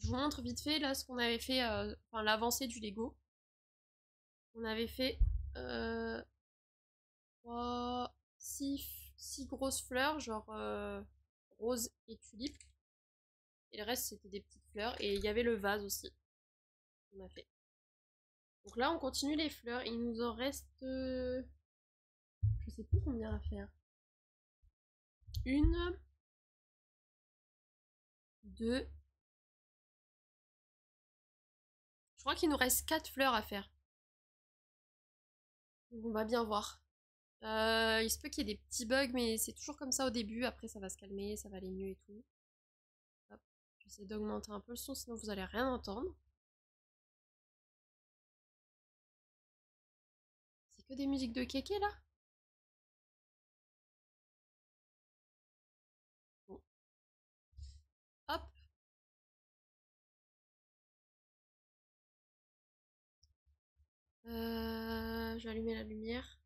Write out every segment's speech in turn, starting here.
Je vous montre vite fait là ce qu'on avait fait, enfin l'avancée du Lego. On avait fait 6 grosses fleurs, genre rose et tulipe. Et le reste c'était des petites fleurs. Et il y avait le vase aussi qu'on a fait. Donc là on continue les fleurs. Il nous en reste... je sais plus combien à faire. 1, 2... Je crois qu'il nous reste 4 fleurs à faire. Donc on va bien voir. Il se peut qu'il y ait des petits bugs, mais c'est toujours comme ça au début. Après ça va se calmer, ça va aller mieux et tout. Hop. J'essaie d'augmenter un peu le son, sinon vous allez rien entendre. C'est que des musiques de kéké là? Bon. Hop. Je vais allumer la lumière.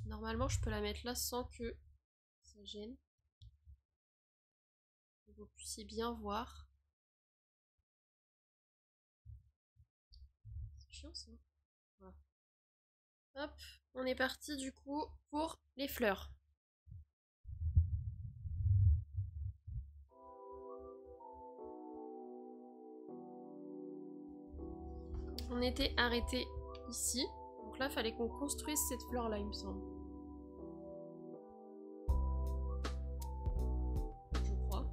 Normalement, je peux la mettre là sans que ça gêne. Que vous puissiez bien voir. C'est chiant ça. Voilà. Hop, on est parti du coup pour les fleurs. On était arrêté ici. Donc là, il fallait qu'on construise cette fleur là, il me semble. Je crois.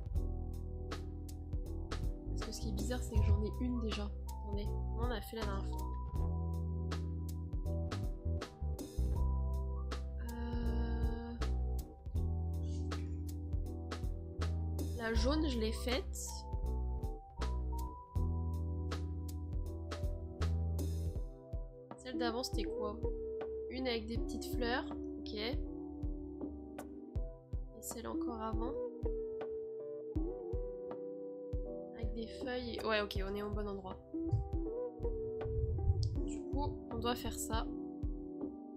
Parce que ce qui est bizarre, c'est que j'en ai une déjà. Attendez, on a fait la dernière fois. La jaune, je l'ai faite. Celle d'avant, c'était quoi? Une avec des petites fleurs. Ok. Et celle encore avant. Avec des feuilles. Ouais, ok, on est au bon endroit. Du coup, on doit faire ça.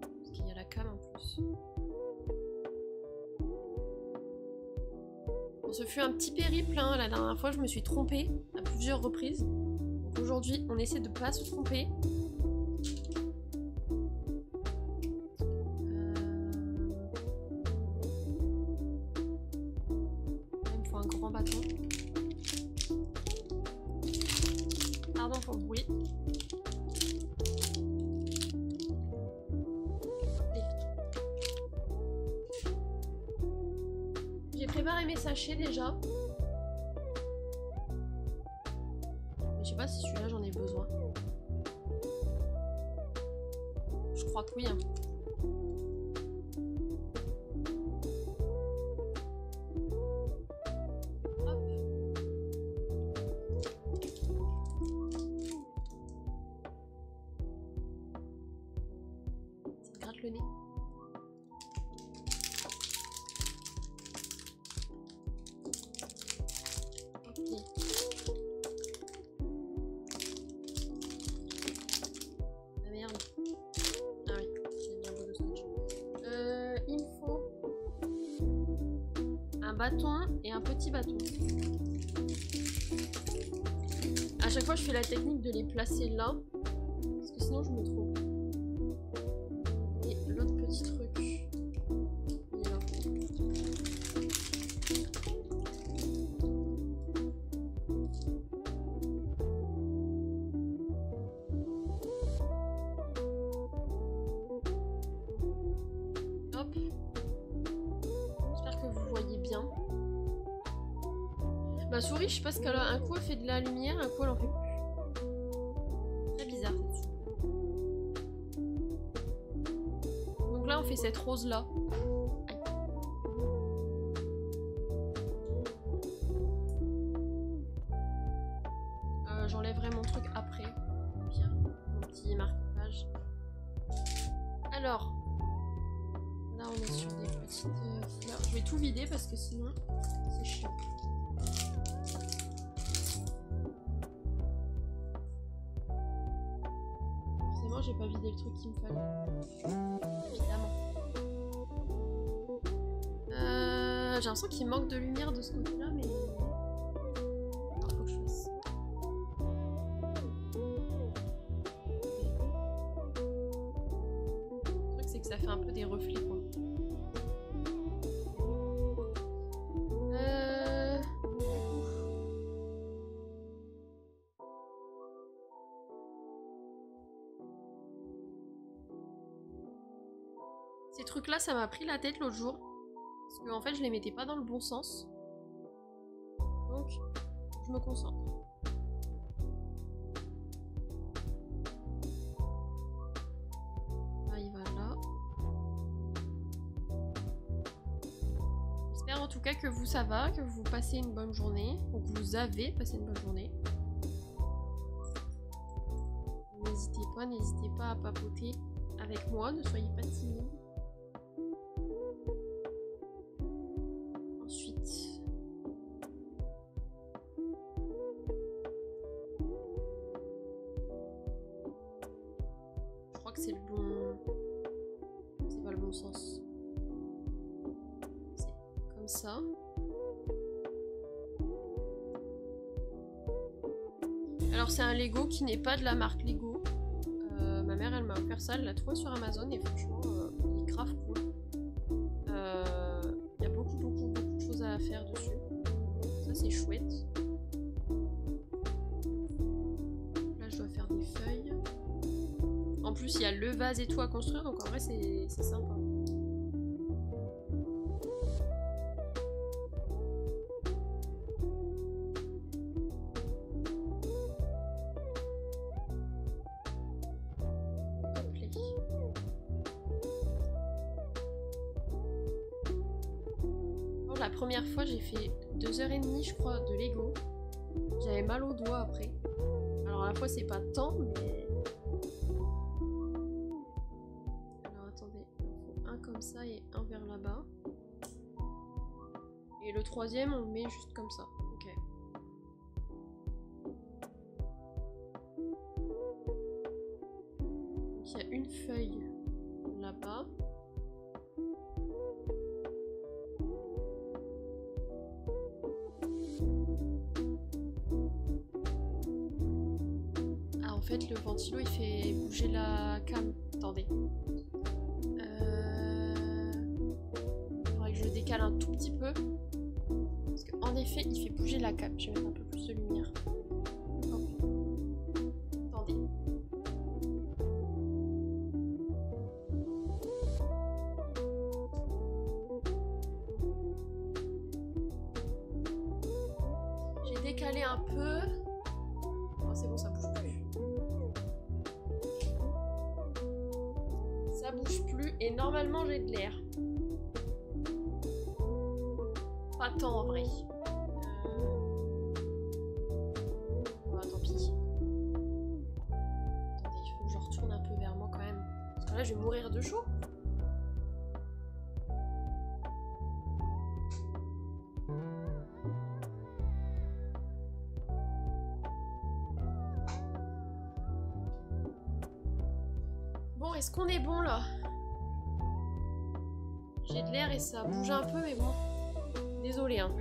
Parce qu'il y a la cam en plus. Bon, ce fut un petit périple, hein. La dernière fois, je me suis trompée à plusieurs reprises. Donc aujourd'hui, on essaie de pas se tromper. Il me faut un grand bâton. Pardon pour le bruit. J'ai préparé mes sachets déjà. Mais je sais pas si celui-là j'en ai besoin. Je crois que oui. Hein. Hop. Ça me gratte le nez. Bâton et un petit bâton. À chaque fois je fais la technique de les placer là parce que sinon je me trompe. Et l'autre petit truc il est là. Hop. J'espère que vous voyez bien. Ma souris, je sais pas ce qu'elle a. Un coup elle fait de la lumière, un coup elle en fait plus. Très bizarre cette souris. Donc là on fait cette rose là. J'enlèverai mon truc après. Bien, mon petit marque-page. Alors, là on est sur des petites fleurs. Je vais tout vider parce que sinon c'est chiant. Forcément j'ai pas vidé le truc qu'il me fallait. Évidemment. j'ai l'impression qu'il manque de lumière de ce côté-là, mais... Alors, faut que je fasse. Le truc, c'est que ça fait un peu des reflets, quoi. Ces trucs-là, ça m'a pris la tête l'autre jour. Parce que en fait, je les mettais pas dans le bon sens. Donc, je me concentre. Là, il va là. J'espère en tout cas que vous, ça va, que vous passez une bonne journée. Ou que vous avez passé une bonne journée. N'hésitez pas à papoter avec moi, ne soyez pas timide. Ensuite, je crois que c'est le bon... C'est pas le bon sens. C'est comme ça. Alors c'est un Lego qui n'est pas de la marque Lego. Ma mère elle m'a offert ça, elle l'a trouvé sur Amazon et franchement il est grave cool. Il y a beaucoup de choses à faire dessus. Ça c'est chouette. Là je dois faire des feuilles. En plus il y a le vase et tout à construire, donc en vrai c'est sympa. La première fois j'ai fait 2h30 je crois de Lego. J'avais mal aux doigts après. Alors à la fois c'est pas tant mais... Alors attendez, il faut un comme ça et un vers là-bas. Et le troisième on le met juste comme ça. Ok. Donc il y a une feuille là-bas. En fait, le ventilo il fait bouger la cam. Attendez. Faudrait que je le décale un tout petit peu. Parce qu'en effet, il fait bouger la cam. Je vais mettre un peu plus de lumière. Hop. Attendez. J'ai décalé un peu. Oh, c'est bon, ça bouge plus. Ça bouge plus et normalement j'ai de l'air. Pas tant en vrai. Oh, tant pis. Attendez, il faut que je retourne un peu vers moi quand même. Parce que là je vais mourir de chaud. Bon, est-ce qu'on est bon là? J'ai de l'air et ça bouge un peu, mais bon. Désolée, hein.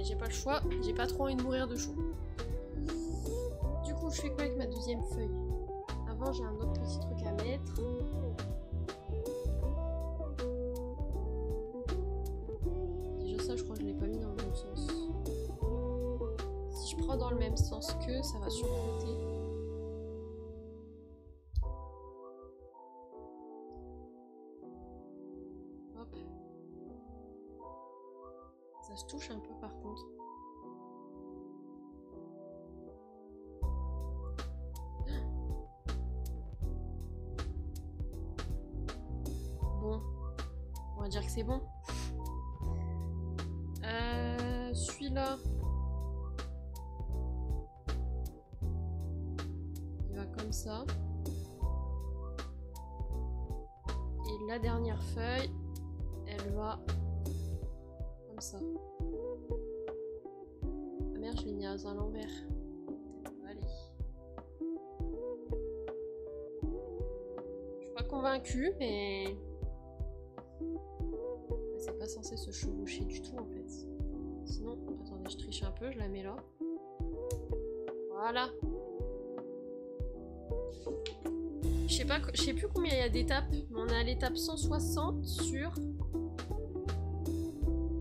J'ai pas le choix. J'ai pas trop envie de mourir de chaud. Du coup, je fais quoi avec ma deuxième feuille? Avant, j'ai un autre petit truc à mettre. Déjà, ça, je crois que je l'ai pas mis dans le bon sens. Si je prends dans le même sens que, ça va surmonter. Ça se touche un peu par contre. Bon, on va dire que c'est bon. Celui-là, il va comme ça. Et la dernière feuille, elle va comme ça. Ah merde, je l'ai mis à l'envers. Allez. Je suis pas convaincue, mais c'est pas censé se chevaucher du tout en fait. Sinon, attendez, je triche un peu, je la mets là. Voilà. Je sais plus combien il y a d'étapes, mais on est à l'étape 160 sur...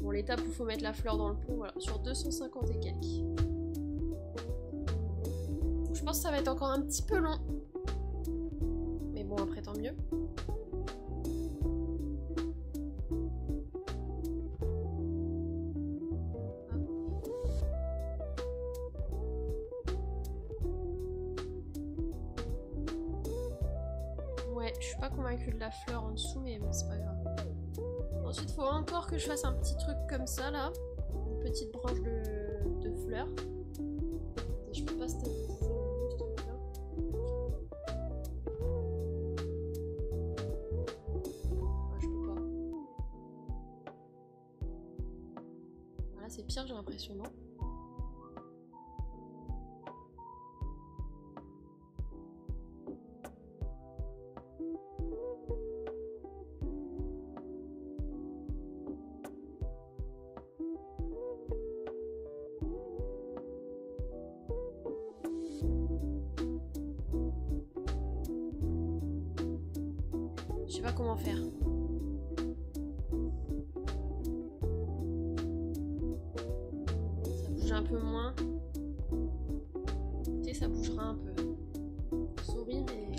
Bon, l'étape où il faut mettre la fleur dans le pot, voilà, sur 250 et quelques. Donc, je pense que ça va être encore un petit peu long. Mais bon, après, tant mieux. Je suis pas convaincue de la fleur en dessous, mais bon, c'est pas grave. Ensuite, il faut encore que je fasse un petit truc comme ça, là. Une petite branche de fleurs. Je peux pas stabiliser ce truc-là. Ah, je peux pas. Voilà, c'est pire, j'ai l'impression, non? Je sais pas comment faire. Ça bouge un peu moins. Écoutez, ça bougera un peu. Sorry, mais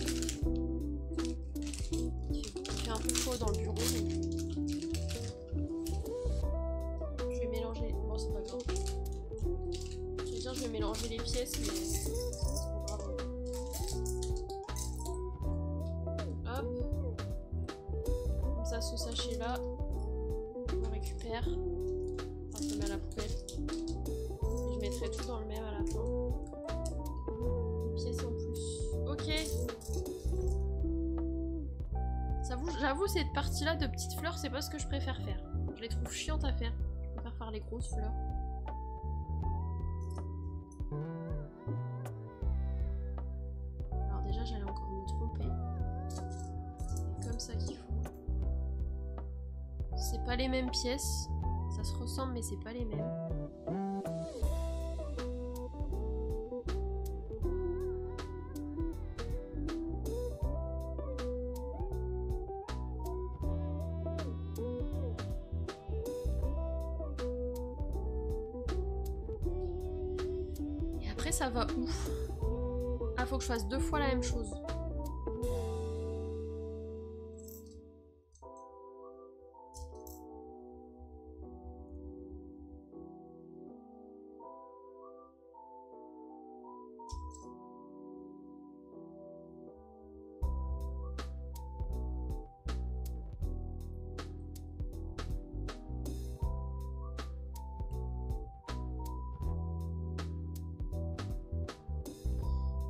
il fait un peu chaud dans le bureau. Donc... Je vais mélanger. Bon, c'est pas grave. Je veux dire, je vais mélanger les pièces, mais c'est pas grave. Hop. Ça, ce sachet là, on récupère, enfin, je le mets à la poubelle et je mettrai tout dans le même à la fin. Une pièce en plus. Ok. J'avoue, cette partie là de petites fleurs, c'est pas ce que je préfère faire. Je les trouve chiantes à faire. Je préfère faire les grosses fleurs. Alors déjà, j'allais encore me tromper. C'est comme ça qu'il faut. C'est pas les mêmes pièces, ça se ressemble mais c'est pas les mêmes. Et après ça va où? Ah, faut que je fasse 2 fois la même chose.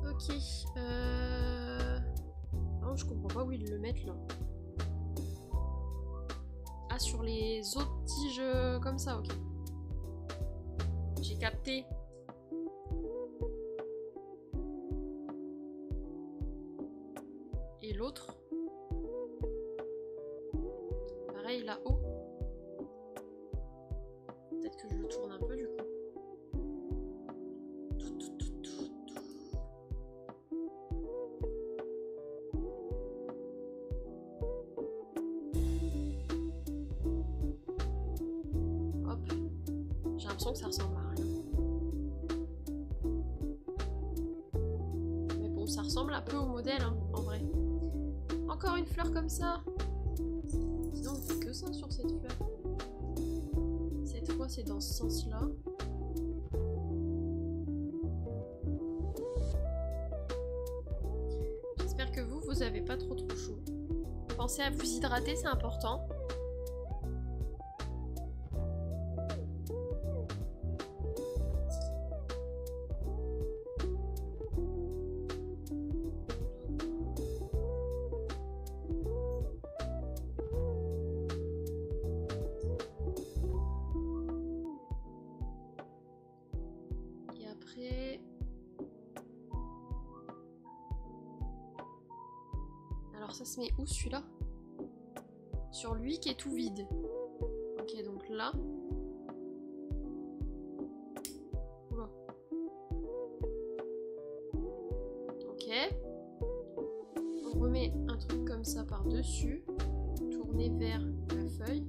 Ok. Non, je comprends pas où ils le mettent là. Ah, sur les autres tiges comme ça, ok. J'ai capté. Et l'autre. Pareil là-haut. Peut-être que je le tourne un peu du coup. J'ai l'impression que ça ressemble à rien. Mais bon, ça ressemble un peu au modèle, hein, en vrai. Encore une fleur comme ça. Sinon, on fait que ça sur cette fleur. Cette fois, c'est dans ce sens-là. J'espère que vous avez pas trop chaud. Pensez à vous hydrater, c'est important. Alors ça se met où celui-là? Sur lui qui est tout vide. Ok, donc là. Oula. Ok. On remet un truc comme ça par-dessus. Tourner vers la feuille.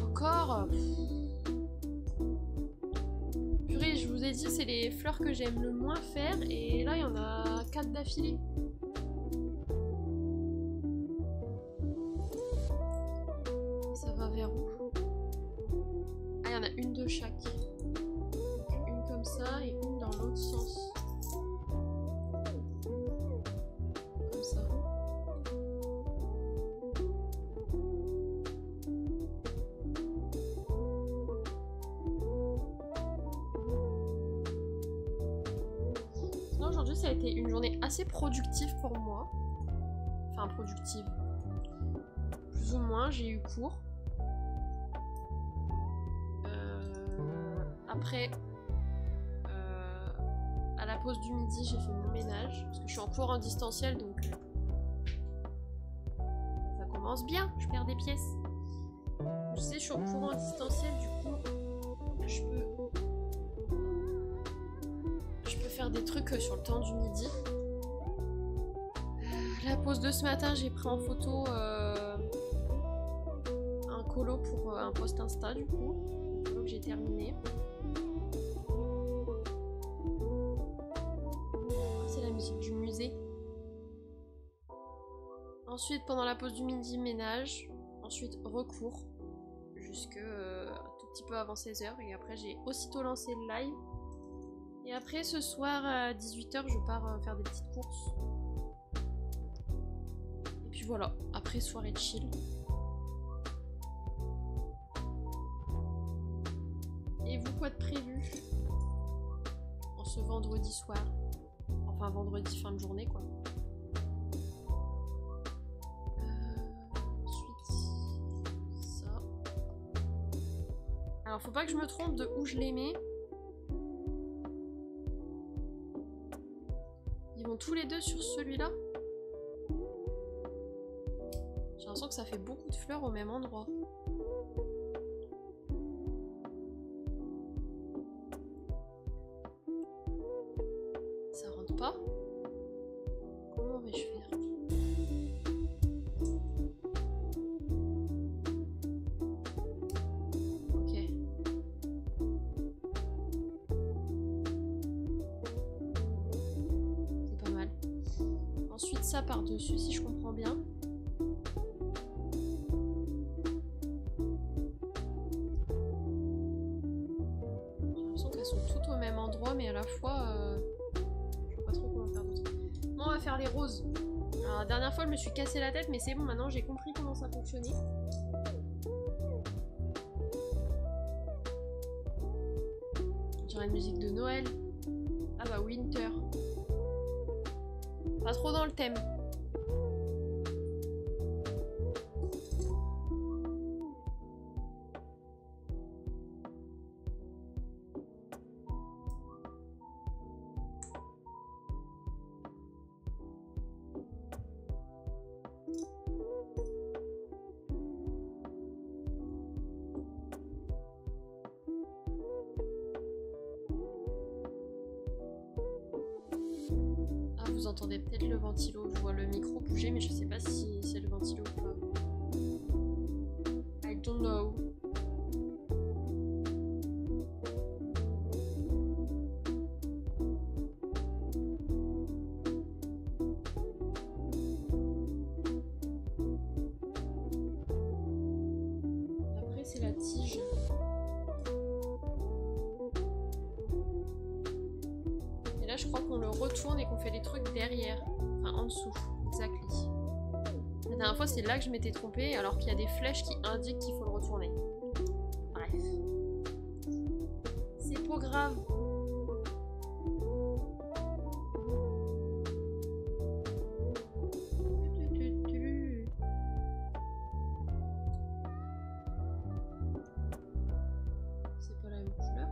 Encore. Purée, je vous ai dit, c'est les fleurs que j'aime le moins faire. Et là, il y en a 4 d'affilée. Ça va vers où? Ah, il y en a une de chaque. Une comme ça et une dans l'autre sens. Comme ça. Sinon, aujourd'hui, ça a été une journée assez productive pour moi. Enfin, productive. Plus ou moins, j'ai eu cours. Après, à la pause du midi, j'ai fait mon ménage. Parce que je suis en cours en distanciel, donc ça commence bien. Je perds des pièces. Je sais, je suis en cours en distanciel, du coup, je peux faire des trucs sur le temps du midi. La pause de ce matin, j'ai pris en photo un colo pour un post Insta, du coup. Un colo que j'ai terminé. C'est la musique du musée. Ensuite, pendant la pause du midi, ménage. Ensuite, recours. Jusque un tout petit peu avant 16h. Et après, j'ai aussitôt lancé le live. Et après, ce soir, à 18h, je pars faire des petites courses. Et puis voilà. Après, soirée chill. Et vous, quoi de prévu en ce vendredi soir? Enfin, vendredi fin de journée, quoi. Ensuite, ça. Alors, faut pas que je me trompe de où je les mets. Ils vont tous les deux sur celui-là. J'ai l'impression que ça fait beaucoup de fleurs au même endroit. Ça rentre pas. Comment vais-je faire? Ok. C'est pas mal. Ensuite ça par-dessus si je comprends bien. J'ai l'impression qu'elles sont toutes au même endroit mais à la fois... je sais pas trop comment faire d'autre. Bon, on va faire les roses. Alors, la dernière fois, je me suis cassé la tête, mais c'est bon, maintenant j'ai compris comment ça fonctionnait. On dirait une musique de Noël. Ah bah, Winter. Pas trop dans le thème. Vous entendez peut-être le ventilo, je vois le micro bouger mais je sais pas si c'est le ventilo ou pas. I don't know. Après c'est la tige. Et là je crois qu'on le retourne et qu'on fait les trucs derrière, enfin en dessous, exactly. La dernière fois c'est là que je m'étais trompée alors qu'il y a des flèches qui indiquent qu'il faut le retourner. Bref. C'est pas grave. C'est pas la même couleur.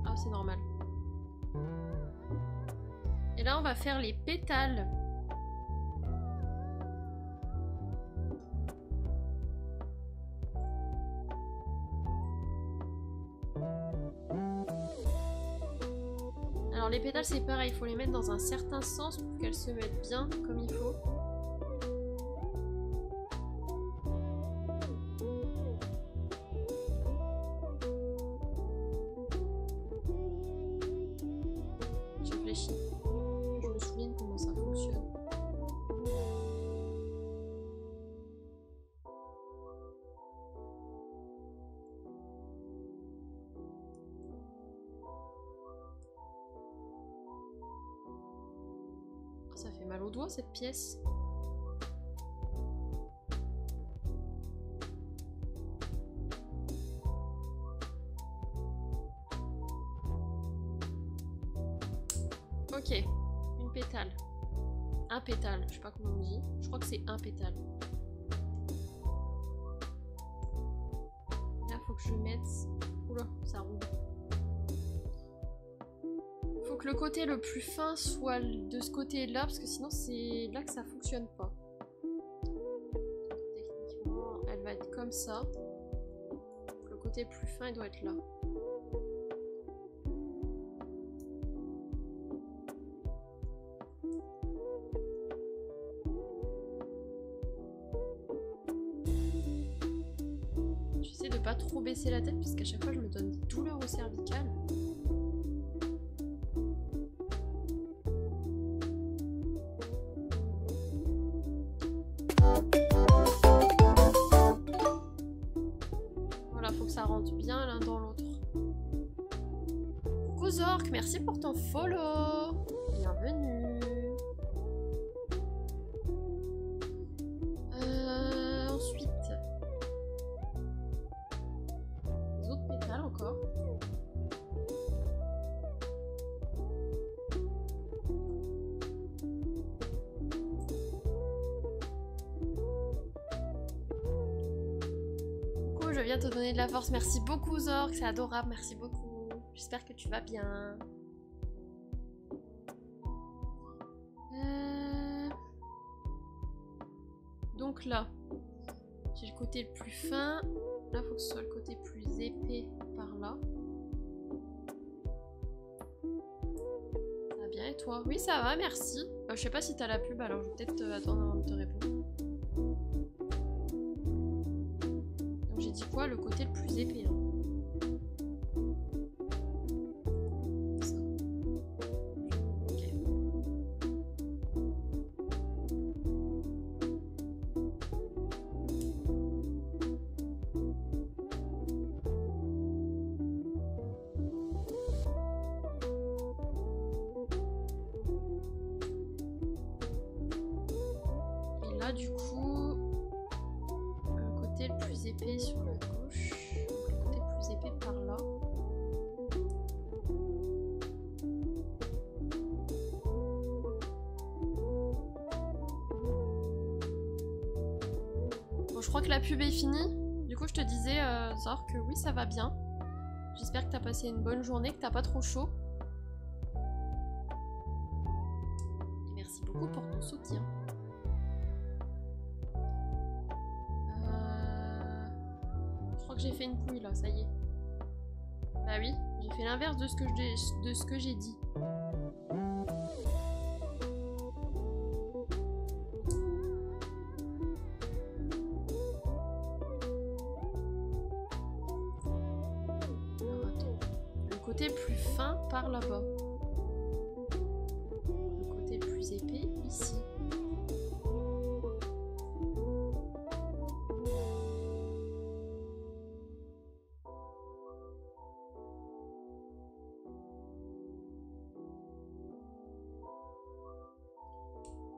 Ah c'est normal. Et là on va faire les pétales Alors les pétales c'est pareil, il faut les mettre dans un certain sens pour qu'elles se mettent bien comme il faut. Je réfléchis, je me souviens comment ça fonctionne. Ça fait mal aux doigts cette pièce. Ok, une pétale. Un pétale, je sais pas comment on dit. Je crois que c'est un pétale. Là, faut que je mette... Oula, ça roule. Faut que le côté le plus fin soit de ce côté-là, parce que sinon c'est là que ça fonctionne pas. Techniquement, elle va être comme ça. Le côté le plus fin, il doit être là. J'essaie de pas trop baisser la tête, parce qu'à chaque fois je me donne des douleurs au cervical. Voilà, faut que ça rentre bien l'un dans l'autre. Coucou Zork, merci pour ton follow. Bienvenue. Ensuite, les autres pétales encore. Je viens te donner de la force. Merci beaucoup Zork, c'est adorable, merci beaucoup. J'espère que tu vas bien. Donc là, j'ai le côté le plus fin. Là, il faut que ce soit le côté plus épais par là. Ça va bien et toi? Oui, ça va, merci. Je sais pas si t'as la pub, alors je vais peut-être attendre avant de te répondre. J'ai dit quoi? Le côté le plus épais. Hein. Ça. Ok. Et là, du coup... le plus épais sur la gauche, donc le côté plus épais par là. Bon, je crois que la pub est finie. Du coup, je te disais, Zor, que oui, ça va bien. J'espère que t'as passé une bonne journée, que t'as pas trop chaud. Et merci beaucoup pour ton soutien. J'ai fait une couille là, ça y est. Bah oui, j'ai fait l'inverse de ce que j'ai dit. Alors attends, le côté plus fin par là-bas. Le côté plus épais ici.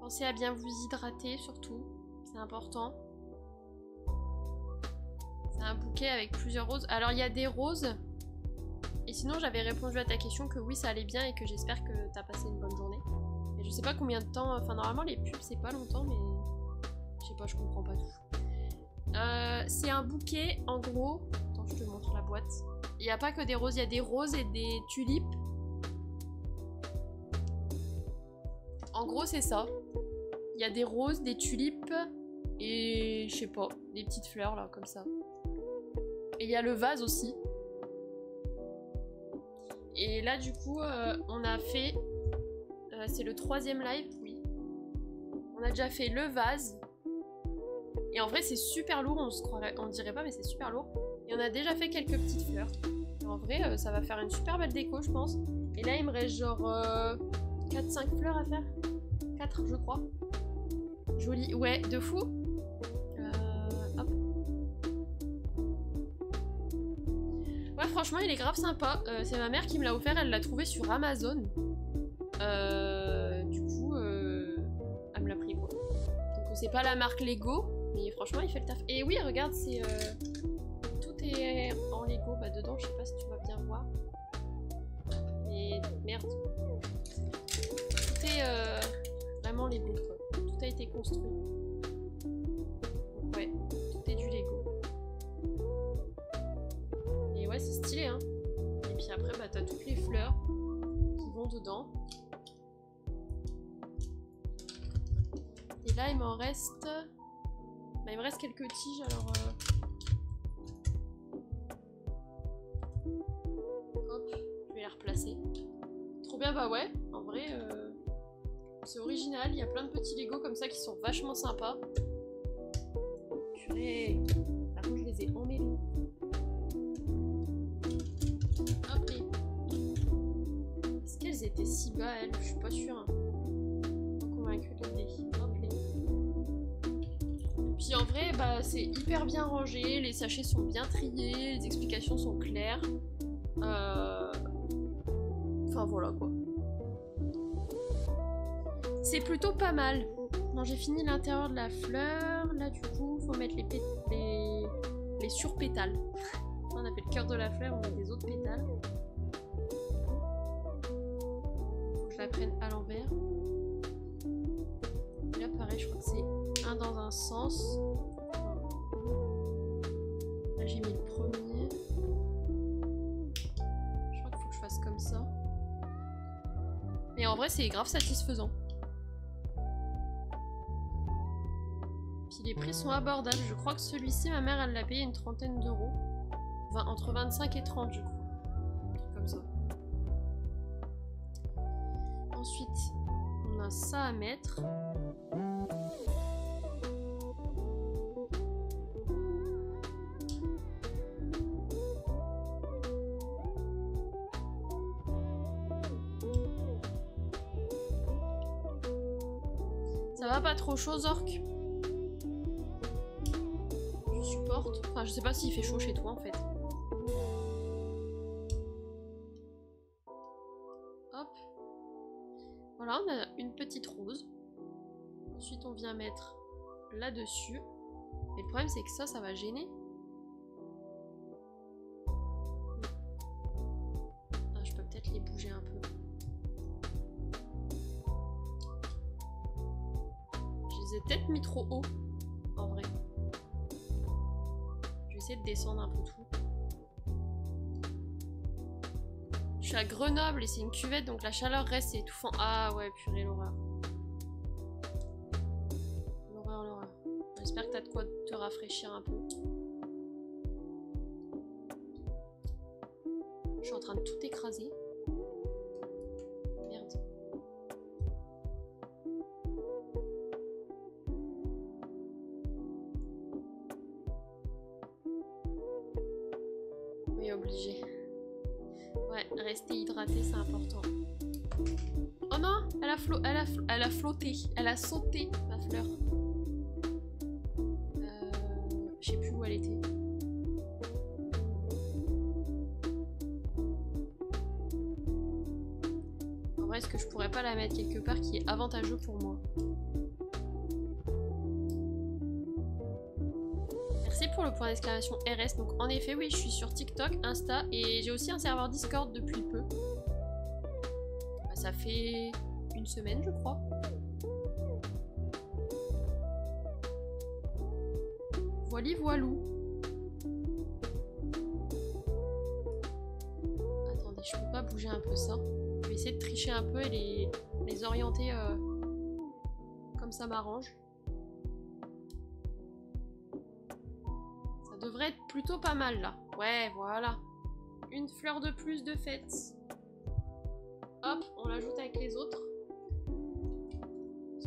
Pensez à bien vous hydrater surtout, c'est important. C'est un bouquet avec plusieurs roses. Alors il y a des roses. Et sinon j'avais répondu à ta question que oui ça allait bien et que j'espère que t'as passé une bonne journée. Mais je sais pas combien de temps, enfin normalement les pubs c'est pas longtemps mais... Je sais pas, je comprends pas tout. C'est un bouquet en gros... Attends je te montre la boîte. Il n'y a pas que des roses, il y a des roses et des tulipes. En gros c'est ça. Il y a des roses, des tulipes et je sais pas, des petites fleurs là comme ça. Et il y a le vase aussi. Et là du coup on a fait, c'est le 3e live, oui. On a déjà fait le vase. Et en vrai c'est super lourd, on dirait pas mais c'est super lourd. Et on a déjà fait quelques petites fleurs. Et en vrai ça va faire une super belle déco je pense. Et là il me reste genre 4-5 fleurs à faire. 4 je crois. Joli, ouais, de fou. Hop. Ouais franchement il est grave sympa. C'est ma mère qui me l'a offert, elle l'a trouvé sur Amazon. Du coup elle me l'a pris quoi. Donc c'est pas la marque Lego. Mais franchement, il fait le taf. Et oui, regarde, c'est tout est en Lego. Bah dedans, je sais pas si tu vas bien voir. Mais merde. Tout est vraiment Lego, quoi. Tout a été construit. Donc ouais, tout est du Lego. Et ouais, c'est stylé, hein. Et puis après, bah t'as toutes les fleurs qui vont dedans. Et là, il m'en reste... Bah, il me reste quelques tiges, alors... Hop, je vais les replacer. Trop bien, bah ouais, en vrai, c'est original. Il y a plein de petits Lego comme ça qui sont vachement sympas. Purée, par contre, je les ai emmêlés. Hop, est-ce qu'elles étaient si bas, elles? Je suis pas sûre. Hein. Pas convaincue de l'idée. Puis en vrai, bah, c'est hyper bien rangé, les sachets sont bien triés, les explications sont claires. Enfin voilà quoi. C'est plutôt pas mal. Bon, j'ai fini l'intérieur de la fleur. Là du coup, faut mettre les surpétales. On a fait le cœur de la fleur, on met des autres pétales. Faut que je la prenne à l'envers. Là pareil, je crois que c'est un dans un sens. Là j'ai mis le premier. Je crois qu'il faut que je fasse comme ça. Mais en vrai c'est grave satisfaisant. Puis les prix sont abordables. Je crois que celui-ci, ma mère elle l'a payé une 30aine d'euros. Enfin, entre 25 et 30 du coup. Comme ça. Ensuite, on a ça à mettre. Ça va pas trop chaud, Zork? Je supporte. Enfin, je sais pas s'il fait chaud chez toi en fait. Hop. Voilà, on a une petite rose. Ensuite, on vient mettre là-dessus. Mais le problème, c'est que ça va gêner. Ah, je peux peut-être les bouger un peu. Je les ai peut-être mis trop haut, en vrai. Je vais essayer de descendre un peu tout. Je suis à Grenoble et c'est une cuvette, donc la chaleur reste étouffant. Ah ouais, purée, l'horreur. L'horreur, l'horreur. J'espère que t'as de quoi te rafraîchir un peu. Je suis en train de tout écraser. Merde. Oui, obligé. Ouais, rester hydraté, c'est important. Oh non, elle a flotté, elle a sauté, ma fleur. Je sais plus où elle était. En vrai, est-ce que je pourrais pas la mettre quelque part qui est avantageux pour moi? Merci pour le point d'exclamation RS. Donc en effet, oui, je suis sur TikTok, Insta et j'ai aussi un serveur Discord depuis peu. Bah, ça fait une semaine, je crois. Voili voilou. Attendez, je peux pas bouger un peu ça. Je vais essayer de tricher un peu et les orienter comme ça m'arrange. Ça devrait être plutôt pas mal là. Ouais, voilà. Une fleur de plus de fête. Hop, on l'ajoute avec les autres.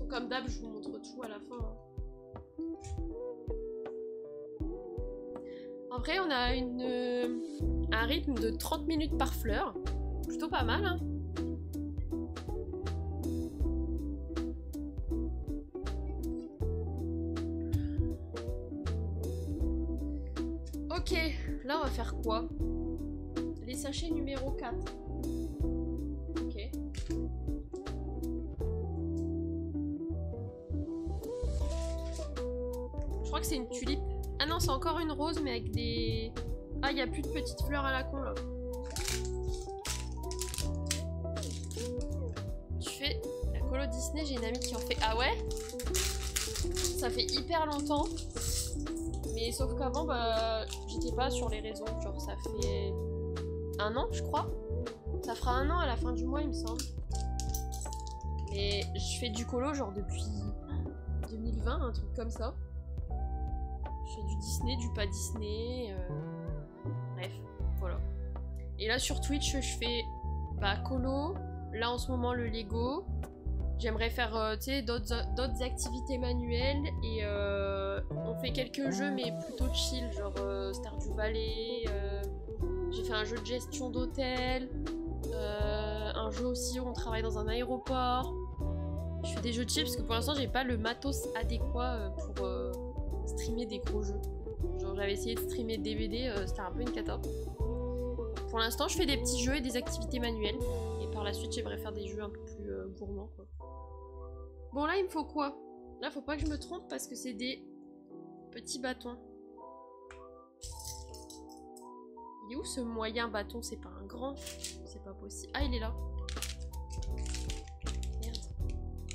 Comme d'hab, je vous montre tout à la fin. Hein. En vrai, on a un rythme de 30 minutes par fleur. Plutôt pas mal, hein. Ok, là on va faire quoi? Les sachets numéro 4. Ok. Je crois que c'est une tulipe. Ah non, c'est encore une rose, mais avec des... Ah, il n'y a plus de petites fleurs à la con, là. Je fais la colo Disney, j'ai une amie qui en fait... Ah ouais? Ça fait hyper longtemps. Mais sauf qu'avant, bah, j'étais pas sur les réseaux. Genre, ça fait 1 an, je crois. Ça fera 1 an à la fin du mois, il me semble. Et je fais du colo, genre, depuis 2020, un truc comme ça. Je fais du Disney, du pas Disney. Bref, voilà. Et là, sur Twitch, je fais bah, colo. Là, en ce moment, le Lego. J'aimerais faire tu sais, d'autres activités manuelles et on fait quelques jeux mais plutôt chill, genre Stardew Valley, j'ai fait un jeu de gestion d'hôtel, un jeu aussi où on travaille dans un aéroport. Je fais des jeux chill parce que pour l'instant j'ai pas le matos adéquat pour streamer des gros jeux. Genre j'avais essayé de streamer DVD, c'était un peu une cata. Pour l'instant je fais des petits jeux et des activités manuelles et par la suite j'aimerais faire des jeux un peu plus gourmands quoi. Bon là il me faut quoi? Là faut pas que je me trompe parce que c'est des petits bâtons. Il est où ce moyen bâton? C'est pas un grand? C'est pas possible. Ah il est là. Merde.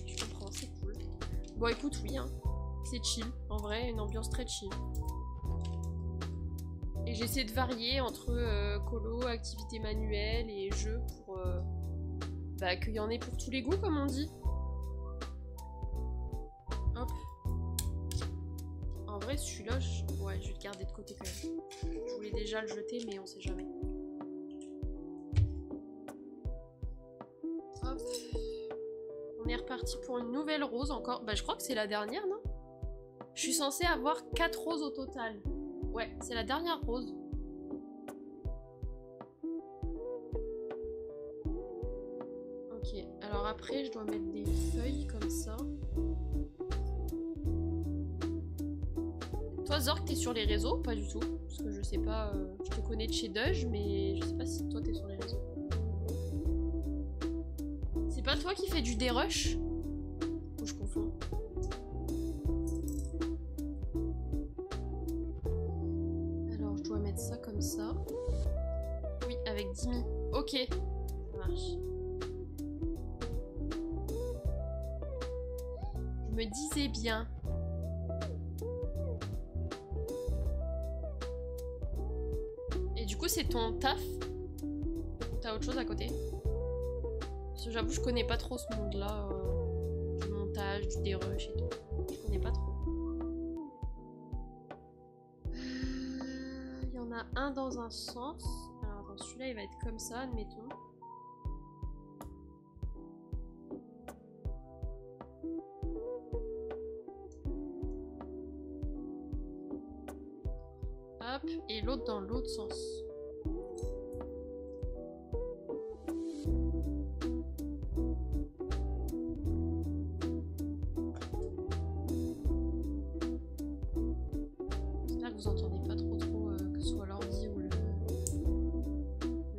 Je comprends, c'est cool. Bon écoute oui hein. C'est chill. En vrai une ambiance très chill. Et j'essaie de varier entre colo, activités manuelles et jeux pour bah, qu'il y en ait pour tous les goûts comme on dit. Hop. En vrai, celui-là, ouais, je vais le garder de côté quand même. Je voulais déjà le jeter, mais on sait jamais. Hop. On est reparti pour une nouvelle rose encore. Bah, je crois que c'est la dernière, non? Je suis censée avoir 4 roses au total. Ouais, c'est la dernière rose. Ok, alors après, je dois mettre des feuilles comme ça. Toi Zork t'es sur les réseaux? Pas du tout. Parce que je sais pas, je te connais de chez Dudge, mais je sais pas si toi t'es sur les réseaux. C'est pas toi qui fais du dérush? Ou je confonds? Alors je dois mettre ça comme ça. Oui, avec Dimi. Ok, ça marche. Je me disais bien. Du coup, c'est ton taf? T'as autre chose à côté? Parce que j'avoue, je connais pas trop ce monde-là. Du montage, du dérush et tout. Je connais pas trop. Il y en a un dans un sens. Alors, dans celui-là, il va être comme ça, admettons. Hop, et l'autre dans l'autre sens. J'espère que vous entendez pas trop que ce soit l'ordi ou le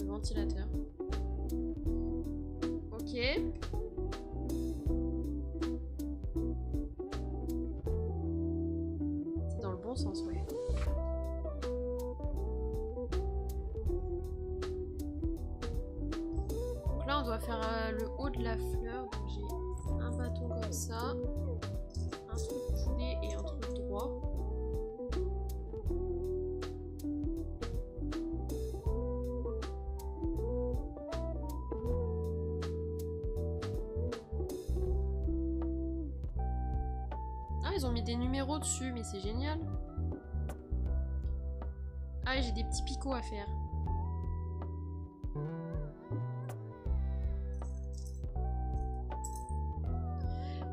ventilateur. Ok. C'est dans le bon sens, ouais. On doit faire le haut de la fleur, donc j'ai un bâton comme ça, un truc coulé et un truc droit. Ah, ils ont mis des numéros dessus, mais c'est génial. Ah, et j'ai des petits picots à faire.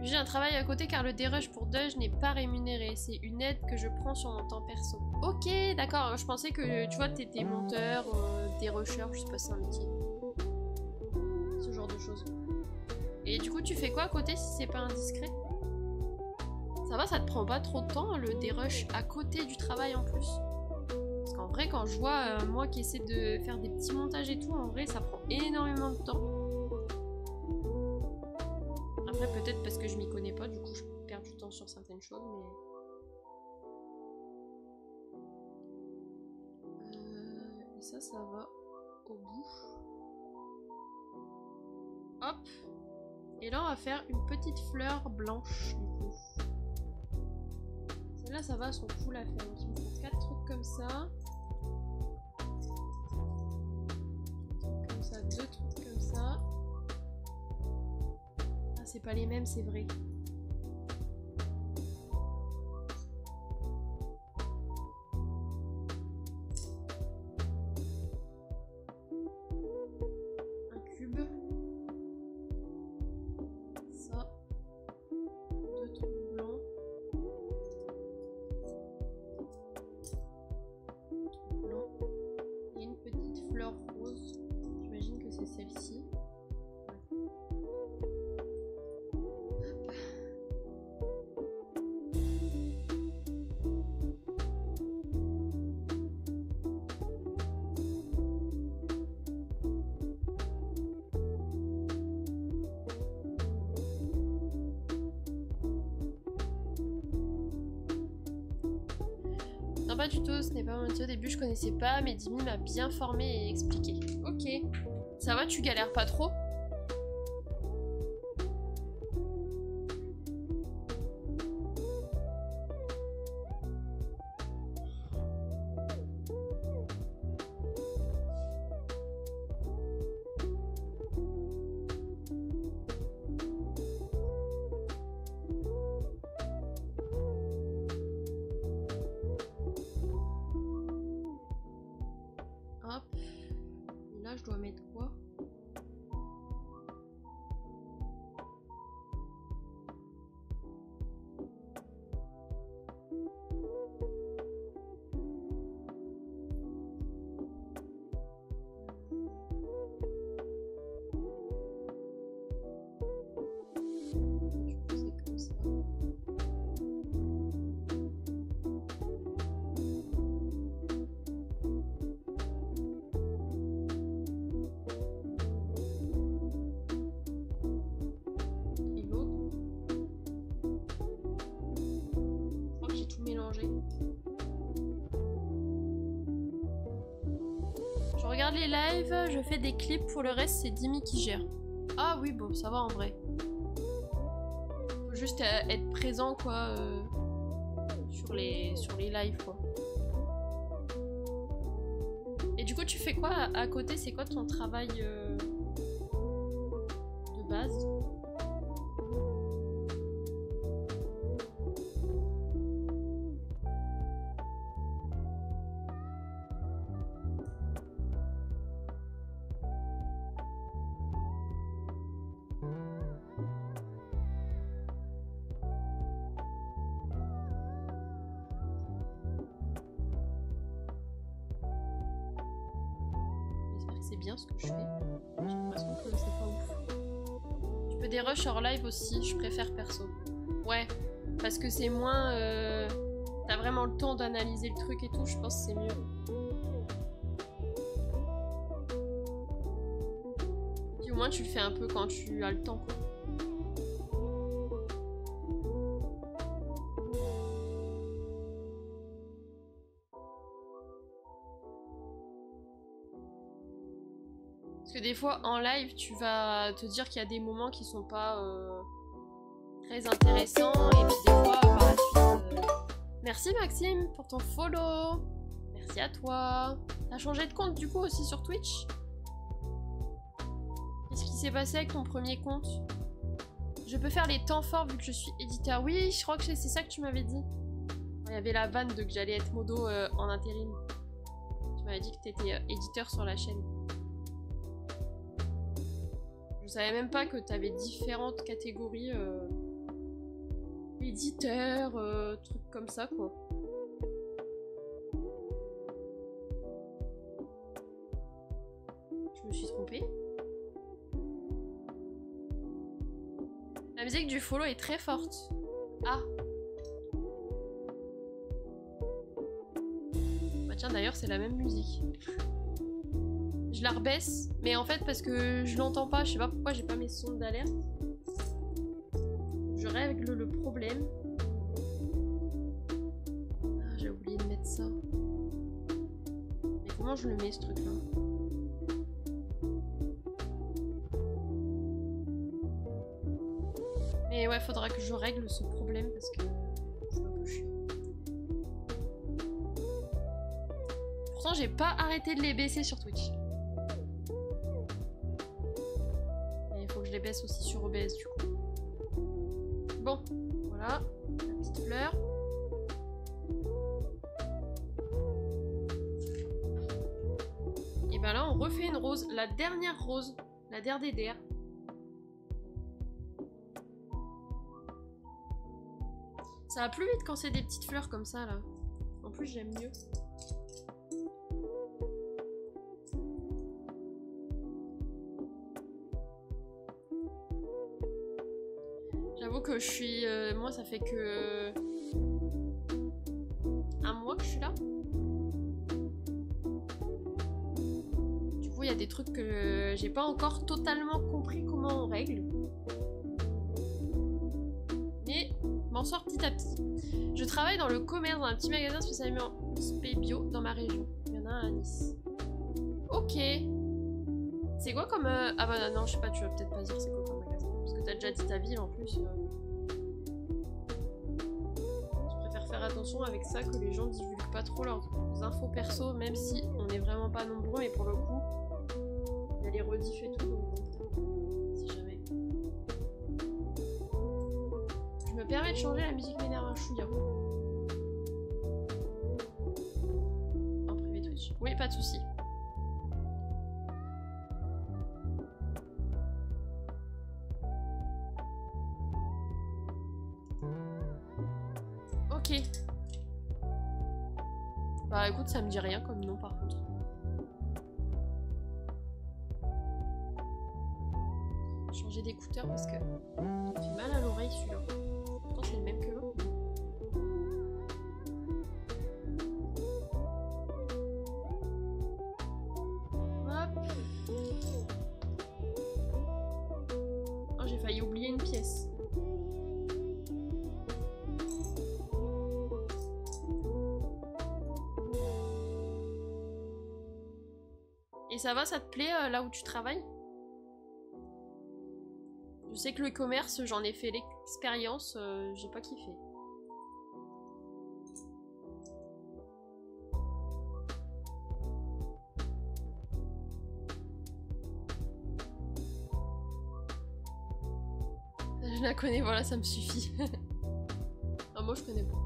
J'ai un travail à côté car le dérush pour Doge n'est pas rémunéré. C'est une aide que je prends sur mon temps perso. Ok, d'accord. Je pensais que, tu vois, t'étais monteur, dérusheur, je sais pas si c'est un métier. Ce genre de choses. Et du coup, tu fais quoi à côté si c'est pas indiscret? Ça va, ça te prend pas trop de temps, le dérush à côté du travail en plus? Parce qu'en vrai, quand je vois moi qui essaie de faire des petits montages et tout, en vrai, ça prend énormément de temps. Après, peut-être parce que je m'y connais pas, du coup, je perds du temps sur certaines choses, mais... et ça va au bout. Hop. Et là, on va faire une petite fleur blanche, du coup. Celles-là, ça va, elles sont cool à faire. Donc, il me faut 4 trucs comme ça. Comme ça, 2 trucs comme ça. Ah, c'est pas les mêmes, c'est vrai. Celle-ci. Non, pas du tout, ce n'est pas mon métier. Au début, je connaissais pas, mais Dimi m'a bien formé et expliqué. Ok. Ça va, tu galères pas trop? Hop. Et là, je dois mettre quoi? Je regarde les lives, je fais des clips, pour le reste c'est Dimi qui gère. Ah oui, bon, ça va en vrai. Faut juste être présent quoi sur les lives quoi. Et du coup tu fais quoi à côté? C'est quoi ton travail de base? C'est bien ce que je fais. J'ai l'impression que c'est pas ouf. Tu peux des rushs hors live aussi, je préfère perso. Ouais, parce que c'est moins... T'as vraiment le temps d'analyser le truc et tout, je pense que c'est mieux. Puis au moins tu le fais un peu quand tu as le temps quoi. Parce que des fois en live tu vas te dire qu'il y a des moments qui sont pas très intéressants et puis des fois par la suite... Merci Maxime pour ton follow. Merci à toi. T'as changé de compte du coup aussi sur Twitch? Qu'est-ce qui s'est passé avec ton premier compte? Je peux faire les temps forts vu que je suis éditeur. Oui, je crois que c'est ça que tu m'avais dit. Il y avait la vanne de que j'allais être modo en intérim. Tu m'avais dit que t'étais éditeur sur la chaîne. Je savais même pas que t'avais différentes catégories éditeur, trucs comme ça quoi. Je me suis trompée. La musique du follow est très forte. Ah. Bah tiens d'ailleurs c'est la même musique. Je la rebaisse, mais en fait parce que je l'entends pas, je sais pas pourquoi j'ai pas mes sons d'alerte. Je règle le problème. Ah, j'ai oublié de mettre ça. Mais comment je le mets ce truc là? Mais ouais, faudra que je règle ce problème parce que c'est un peu chiant. Pourtant j'ai pas arrêté de les baisser sur Twitch. Mais il faut que je les baisse aussi sur OBS du coup. Bon, voilà, la petite fleur. Et ben là on refait une rose, la dernière rose, la dernière. Ça va plus vite quand c'est des petites fleurs comme ça là. En plus j'aime mieux. J'avoue que je suis... moi ça fait que... un mois que je suis là. Du coup il y a des trucs que j'ai pas encore totalement compris comment on règle. Mais m'en sors petit à petit. Je travaille dans le commerce, dans un petit magasin spécialisé en spé bio dans ma région. Il y en a un à Nice. Ok. C'est quoi comme... Ah bah non, je sais pas, tu vas peut-être pas dire c'est quoi comme magasin. Parce que t'as déjà dit ta ville en plus. Je préfère faire attention avec ça que les gens divulguent pas trop leurs infos perso, même si on est vraiment pas nombreux, mais pour le coup, il y a les rediffs et tout. Donc, si jamais. Je me permets de changer, la musique m'énerve un chouïa. En privé Twitch. Oui, pas de soucis. Ok. Bah écoute, ça me dit rien comme nom par contre. Changer d'écouteur parce que il me fait mal à l'oreille celui-là. Pourtant c'est le même que l'autre. Hop. Oh, j'ai failli oublier une pièce. Et ça va, ça te plaît là où tu travailles? Je sais que le commerce, j'en ai fait l'expérience, j'ai pas kiffé. Je la connais, voilà, ça me suffit. Ah, moi je connais pas.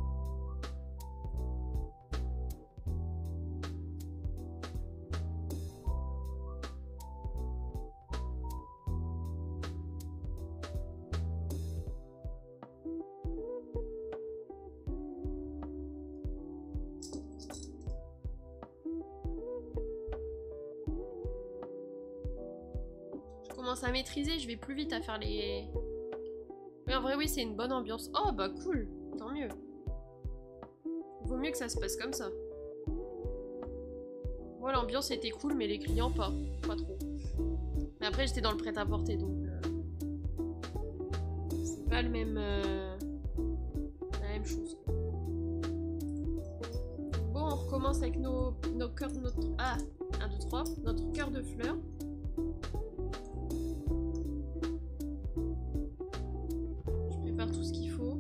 À maîtriser, je vais plus vite à faire les... Mais en vrai oui c'est une bonne ambiance. Oh bah cool, tant mieux. Vaut mieux que ça se passe comme ça. Moi l'ambiance était cool mais les clients pas trop. Mais après j'étais dans le prêt-à-porter donc c'est pas le même la même chose. Bon on recommence avec nos cœurs, notre... Ah 1, 2, 3, notre cœur de fleurs. Tout ce qu'il faut.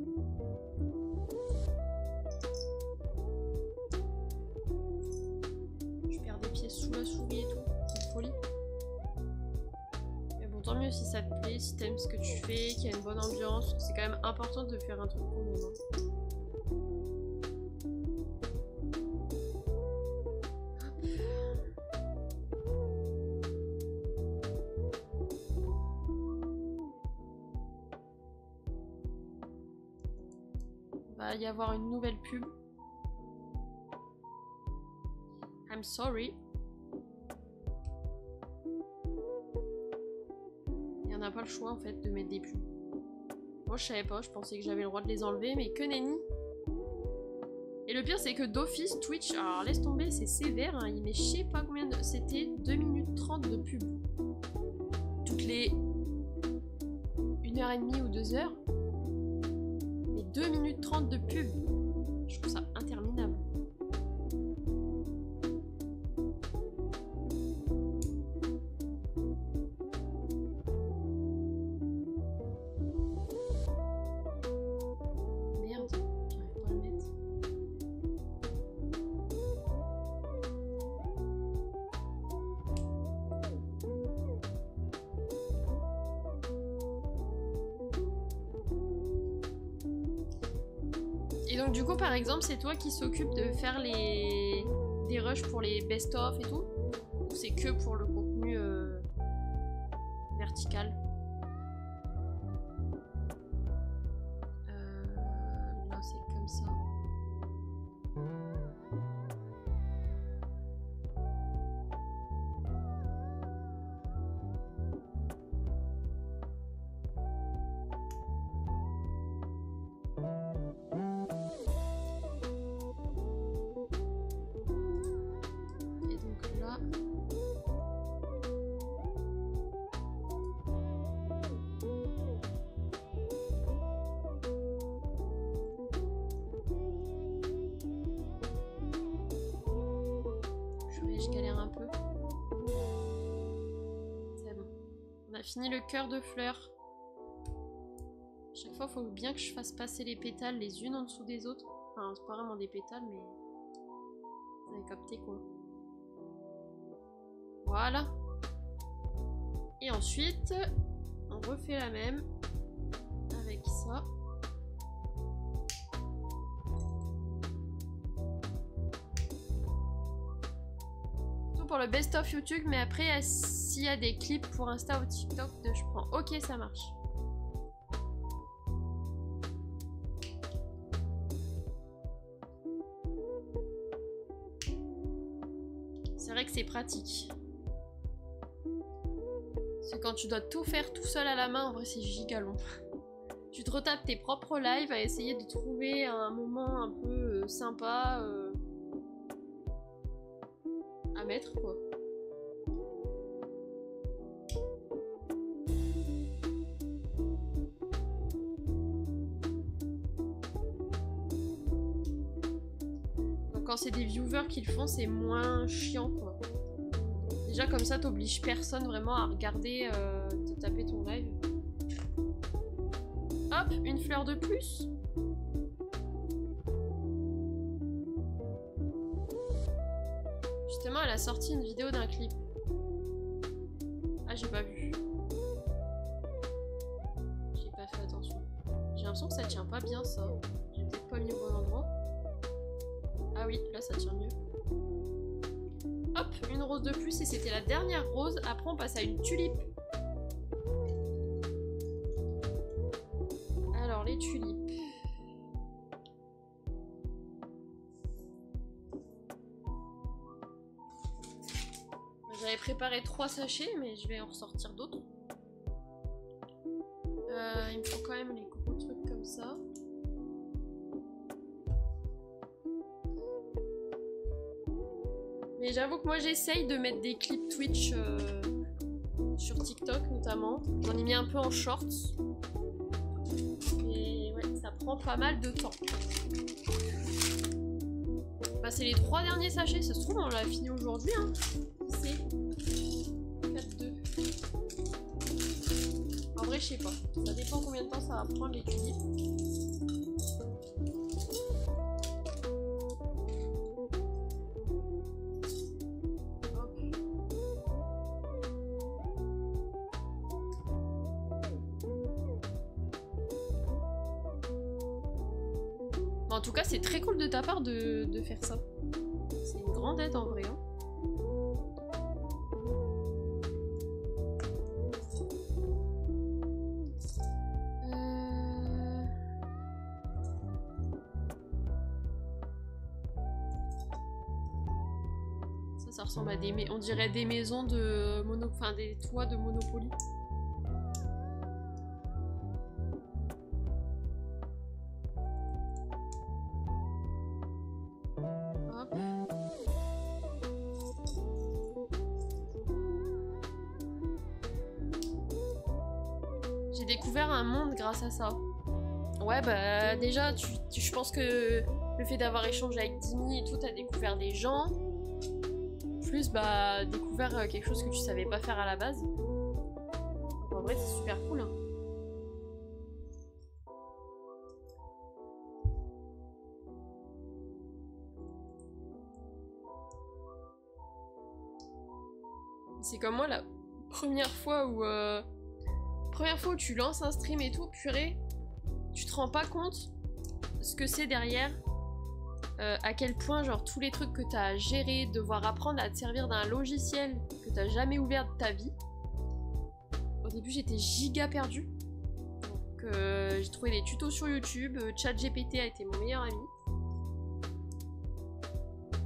Je perds des pièces sous la souris et tout. C'est une folie. Mais bon, tant mieux si ça te plaît, si t'aimes ce que tu fais, qu'il y a une bonne ambiance. C'est quand même important de faire un truc pour nous. va y avoir une nouvelle pub. I'm sorry. Et on n'a pas le choix en fait de mettre des pubs. Moi je savais pas, je pensais que j'avais le droit de les enlever, mais que nenni. Et le pire c'est que d'office Twitch, alors laisse tomber, c'est sévère, hein, il met je sais pas combien de... C'était 2 minutes 30 de pub. Toutes les 1h30 ou 2h. Mais 2 minutes 30 de pub. Je trouve ça interminable. Et donc du coup par exemple c'est toi qui s'occupe de faire des rushs pour les best-of et tout? Ou c'est que pour le contenu vertical? Là c'est comme ça. Je galère un peu. C'est bon. On a fini le cœur de fleurs. Chaque fois, il faut bien que je fasse passer les pétales les unes en dessous des autres. Enfin, c'est pas vraiment des pétales, mais... Vous avez capté, quoi. Voilà. Et ensuite, on refait la même. Avec ça. Pour le best of YouTube, mais après s'il y a des clips pour Insta ou TikTok, je prends. Ok, ça marche. C'est vrai que c'est pratique. Parce que quand tu dois tout faire tout seul à la main, en vrai c'est giga long. Tu te retapes tes propres lives à essayer de trouver un moment un peu sympa à mettre quoi. Donc quand c'est des viewers qui le font, c'est moins chiant quoi. Déjà comme ça t'obliges personne vraiment à regarder te taper ton live. Hop, une fleur de plus. Justement, elle a sorti une vidéo d'un clip. Ah, j'ai pas vu. J'ai pas fait attention. J'ai l'impression que ça tient pas bien, ça. J'ai peut-être pas mis au bon endroit. Ah oui, là, ça tient mieux. Hop, une rose de plus et c'était la dernière rose. Après, on passe à une tulipe. Alors, les tulipes. J'avais préparé 3 sachets, mais je vais en ressortir d'autres. Il me faut quand même les gros trucs comme ça. Mais j'avoue que moi j'essaye de mettre des clips Twitch sur TikTok notamment. J'en ai mis un peu en shorts. Et ouais, ça prend pas mal de temps. Bah c'est les 3 derniers sachets, ça se trouve on l'a fini aujourd'hui hein. C'est 4-2. En vrai je sais pas. Ça dépend combien de temps ça va prendre les tulipes. En tout cas, c'est très cool de ta part de faire ça. C'est une grande aide en vrai. Hein. Ça ressemble à des... On dirait des maisons de... Enfin, des toits de Monopoly. Hop. J'ai découvert un monde grâce à ça. Ouais, bah déjà, je pense que le fait d'avoir échangé avec Dimi et tout, t'as découvert des gens. Plus, bah, découvert quelque chose que tu savais pas faire à la base. Donc, en vrai, c'est super cool. Hein. C'est comme moi la première fois où tu lances un stream et tout, purée, tu te rends pas compte ce que c'est derrière, à quel point genre tous les trucs que t'as à gérer, devoir apprendre à te servir d'un logiciel que t'as jamais ouvert de ta vie. Au début j'étais giga perdue, donc j'ai trouvé des tutos sur YouTube, ChatGPT a été mon meilleur ami.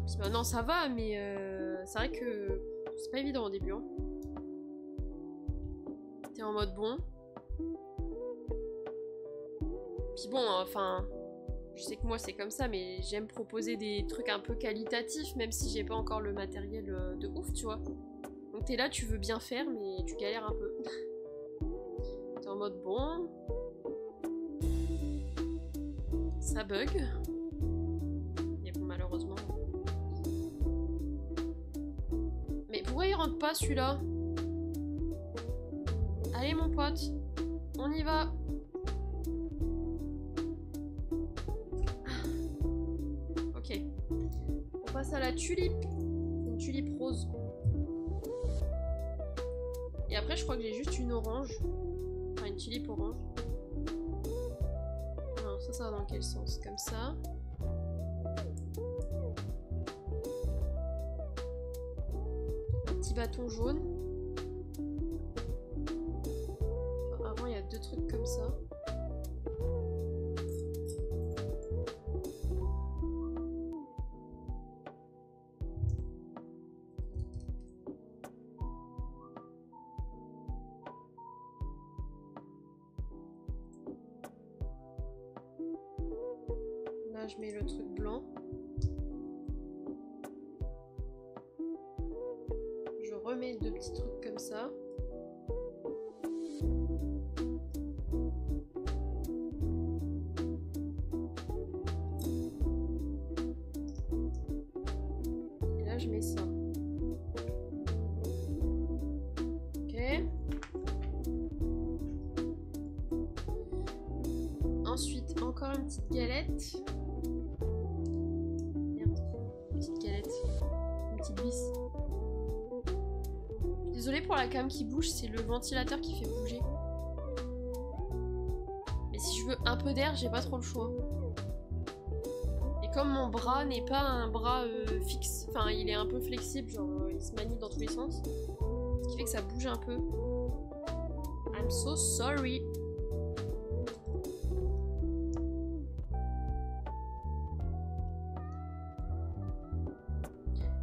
Puis maintenant ça va, mais c'est vrai que c'est pas évident au début. Hein. T'es en mode bon. Puis bon, enfin, je sais que moi c'est comme ça, mais j'aime proposer des trucs un peu qualitatifs, même si j'ai pas encore le matériel de ouf, tu vois. Donc t'es là, tu veux bien faire, mais tu galères un peu. T'es en mode bon. Ça bug. Mais bon, malheureusement. Mais pourquoi il rentre pas celui-là? Allez mon pote, on y va. Ok. On passe à la tulipe. Une tulipe rose. Et après je crois que j'ai juste une orange. Enfin une tulipe orange. Alors ça va dans quel sens? Comme ça. Un petit bâton jaune. Enfin, avant il y a deux trucs comme ça. Là je mets le truc blanc. Je remets deux petits trucs comme ça. Et là je mets ça. Ok. Ensuite encore une petite galette. Désolée pour la cam qui bouge, c'est le ventilateur qui fait bouger. Mais si je veux un peu d'air, j'ai pas trop le choix. Et comme mon bras n'est pas un bras fixe, enfin il est un peu flexible, genre il se manie dans tous les sens, ce qui fait que ça bouge un peu. I'm so sorry.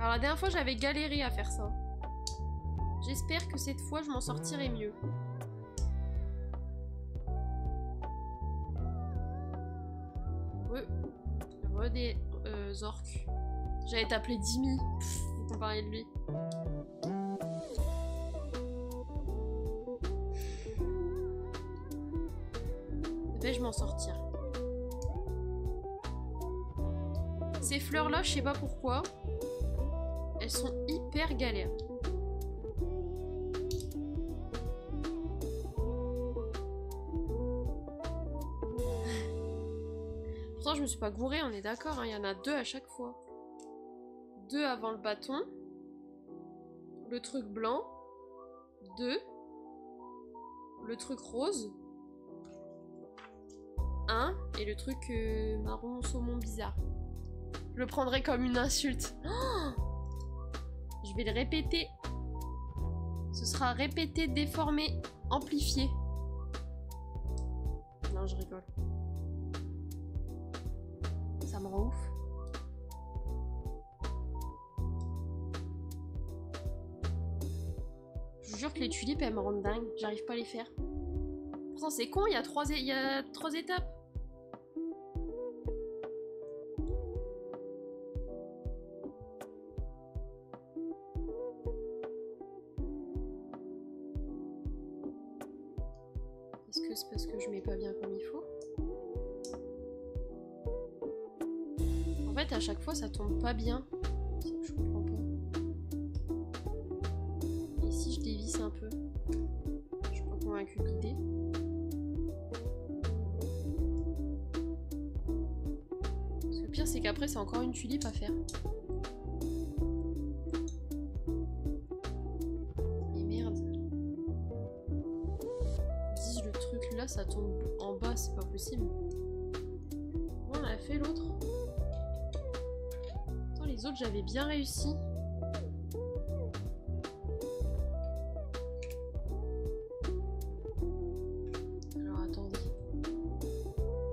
Alors la dernière fois j'avais galéré à faire ça. J'espère que cette fois je m'en sortirai mieux. Des orques. J'allais t'appeler Dimi. Faut qu'on parlait de lui. Vais-je m'en sortir? Ces fleurs là, je sais pas pourquoi. Elles sont hyper galères. Pourtant, je me suis pas gourée, on est d'accord, hein, y en a deux à chaque fois. Deux avant le bâton. Le truc blanc. Deux. Le truc rose. Un. Et le truc marron saumon bizarre. Je le prendrai comme une insulte. Oh, je vais le répéter. Ce sera répété, déformé, amplifié. Non, je rigole. Ça me rend ouf. jure que les tulipes, elles me rendent dingue. J'arrive pas à les faire. Pourtant, c'est con, il y a trois étapes. Est-ce que c'est parce que je mets pas bien comme il faut? En fait, à chaque fois, ça tombe pas bien. C'est ça que je comprends pas. Et si je dévisse un peu? Je suis pas convaincue de l'idée. Parce que le pire, c'est qu'après, c'est encore une tulipe à faire. Mais merde. Dis, le truc là, ça tombe en bas, c'est pas possible. Comment on a fait l'autre? Attends, les autres, j'avais bien réussi. Alors, attendez.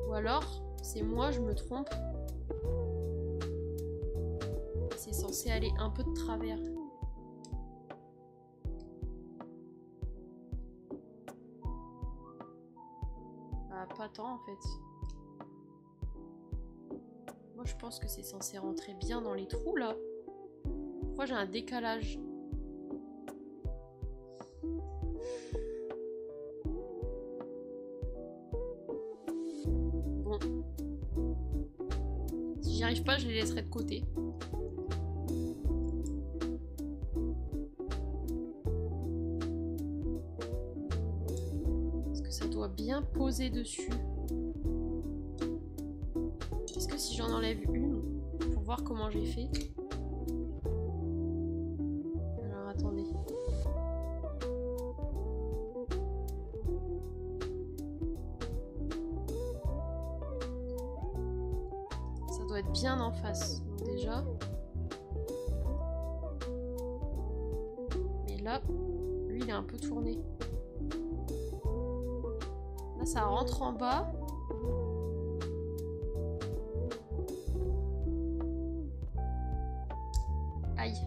Ou alors, c'est moi, je me trompe. C'est censé aller un peu de travers. Bah, pas tant en fait. Moi je pense que c'est censé rentrer bien dans les trous là. Pourquoi j'ai un décalage? Bon. Si j'y arrive pas, je les laisserai de côté. Bien posé dessus. Est-ce que si j'en enlève une pour voir comment j'ai fait? Alors attendez. Ça doit être bien en face. Donc déjà. Mais là, lui il est un peu tourné. Là, ça rentre en bas. Aïe.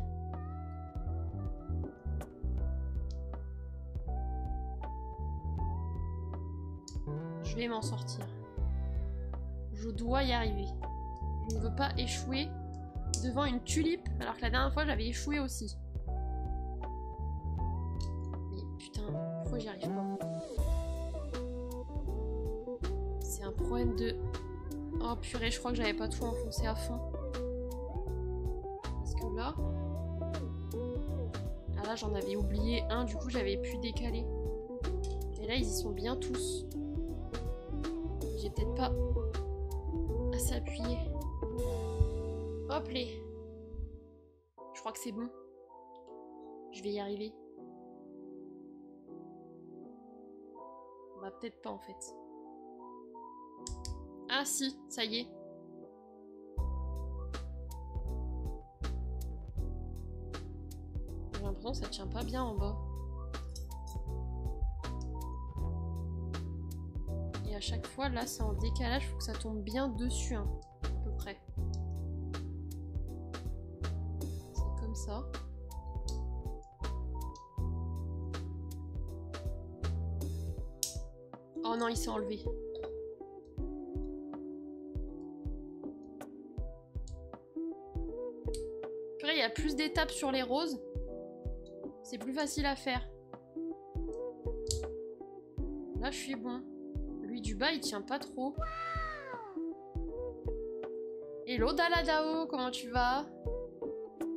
Je vais m'en sortir. Je dois y arriver. Je ne veux pas échouer devant une tulipe, alors que la dernière fois, j'avais échoué aussi. Mais putain, pourquoi j'y arrive pas? C'est un problème de... Oh purée, je crois que j'avais pas tout enfoncé à fond. Parce que là... Ah là, j'en avais oublié un, du coup, j'avais pu décaler. Et là, ils y sont bien tous. J'ai peut-être pas assez appuyé. Hop les. Je crois que c'est bon. Je vais y arriver. Bah peut-être pas en fait. Ah si, ça y est. J'ai l'impression que ça tient pas bien en bas. Et à chaque fois, là, c'est en décalage, faut que ça tombe bien dessus, hein, à peu près. C'est comme ça. Oh non, il s'est enlevé. Purée, il y a plus d'étapes sur les roses. C'est plus facile à faire. Là, je suis bon. Lui du bas, il tient pas trop. Hello Daladao, comment tu vas?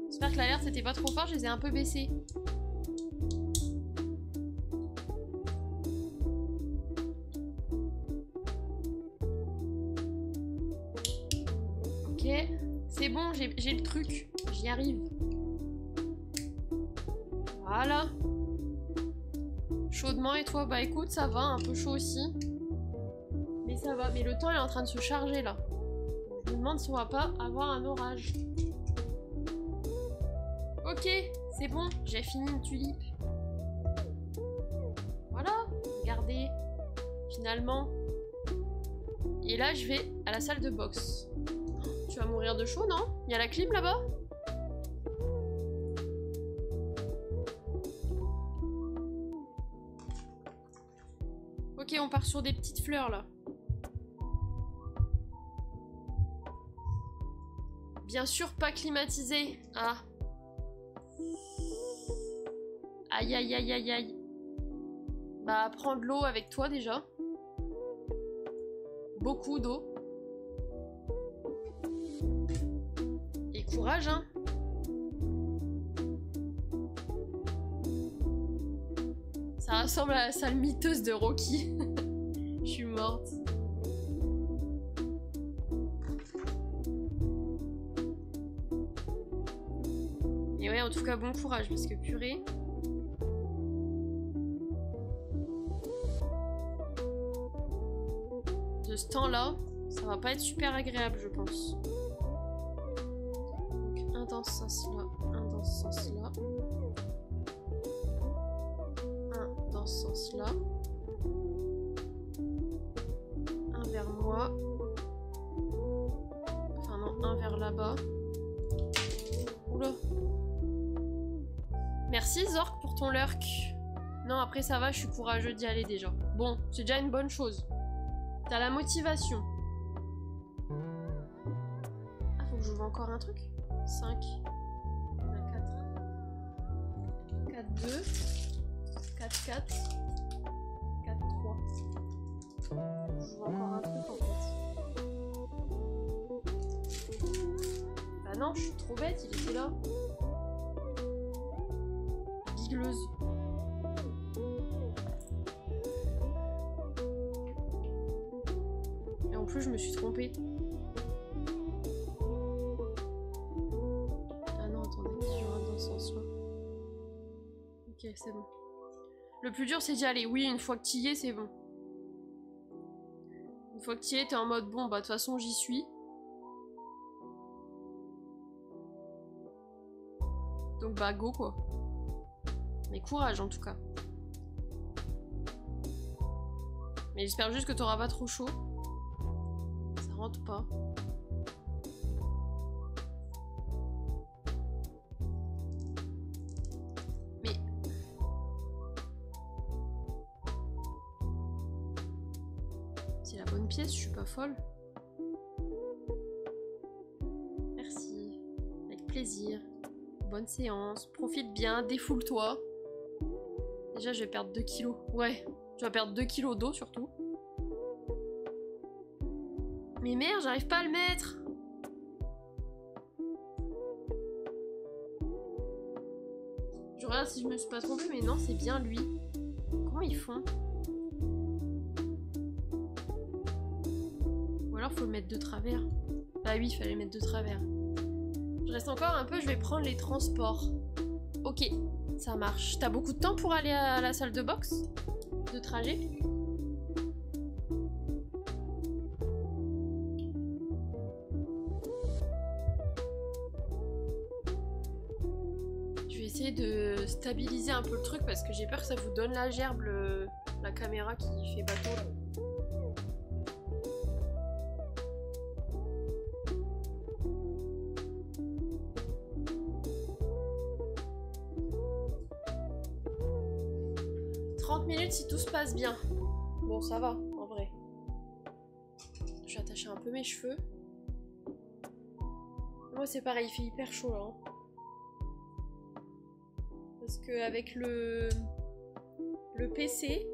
J'espère que l'alerte c'était pas trop fort, je les ai un peu baissés. Ok, c'est bon, j'ai le truc, j'y arrive. Voilà. Chaudement, et toi? Bah écoute, ça va, un peu chaud aussi. Mais ça va, mais le temps est en train de se charger là. Je me demande si on va pas avoir un orage. Ok, c'est bon, j'ai fini une tulipe. Voilà, regardez. Finalement. Et là, je vais à la salle de boxe. Tu vas mourir de chaud, non? Il y a la clim là-bas? Ok, on part sur des petites fleurs là. Bien sûr, pas climatisé. Ah. Aïe aïe aïe aïe aïe. Bah, prends de l'eau avec toi déjà. Beaucoup d'eau. Et courage, hein. Ça ressemble à la salle miteuse de Rocky. Je suis morte. Et ouais, en tout cas, bon courage, parce que purée. De ce temps-là, ça va pas être super agréable, je pense. Donc, un dans ce sens-là, un dans ce sens-là. Un dans ce sens-là. Un vers moi. Enfin non, un vers là-bas. Oula. Merci Zork pour ton lurk. Non, après ça va, je suis courageux d'y aller déjà. Bon, c'est déjà une bonne chose. T'as la motivation. Ah, faut que j'ouvre encore un truc. 5. On a 4. 4, 2. 4, 4. 4, 3. J'ouvre encore un truc en fait. Bah non, je suis trop bête, il était là. Bigleuse. Et en plus, je me suis trompée. Ah non, attendez, je rentre dans ce sens-là. Ok, c'est bon. Le plus dur, c'est d'y aller. Oui, une fois que tu y es, c'est bon. Une fois que tu y es, t'es en mode bon, bah de toute façon, j'y suis. Donc bah go quoi. Mais courage en tout cas. Mais j'espère juste que t'auras pas trop chaud. Ça rentre pas. Mais... c'est la bonne pièce, je suis pas folle. Merci. Avec plaisir. Bonne séance. Profite bien, défoule-toi. Déjà, je vais perdre 2 kilos. Ouais, je vais perdre 2 kilos d'eau surtout. Mais merde, j'arrive pas à le mettre. Je regarde si je me suis pas trompée, mais non, c'est bien lui. Comment ils font? Ou alors faut le mettre de travers. Bah oui, il fallait le mettre de travers. Je reste encore un peu, je vais prendre les transports. Ok, ça marche. T'as beaucoup de temps pour aller à la salle de boxe? De trajet? Je vais essayer de stabiliser un peu le truc parce que j'ai peur que ça vous donne la gerbe, la caméra qui fait bateau là. Si tout se passe bien. Bon, ça va, en vrai. Je vais attacher un peu mes cheveux. Moi, c'est pareil, il fait hyper chaud, là. Hein. Parce que avec le PC,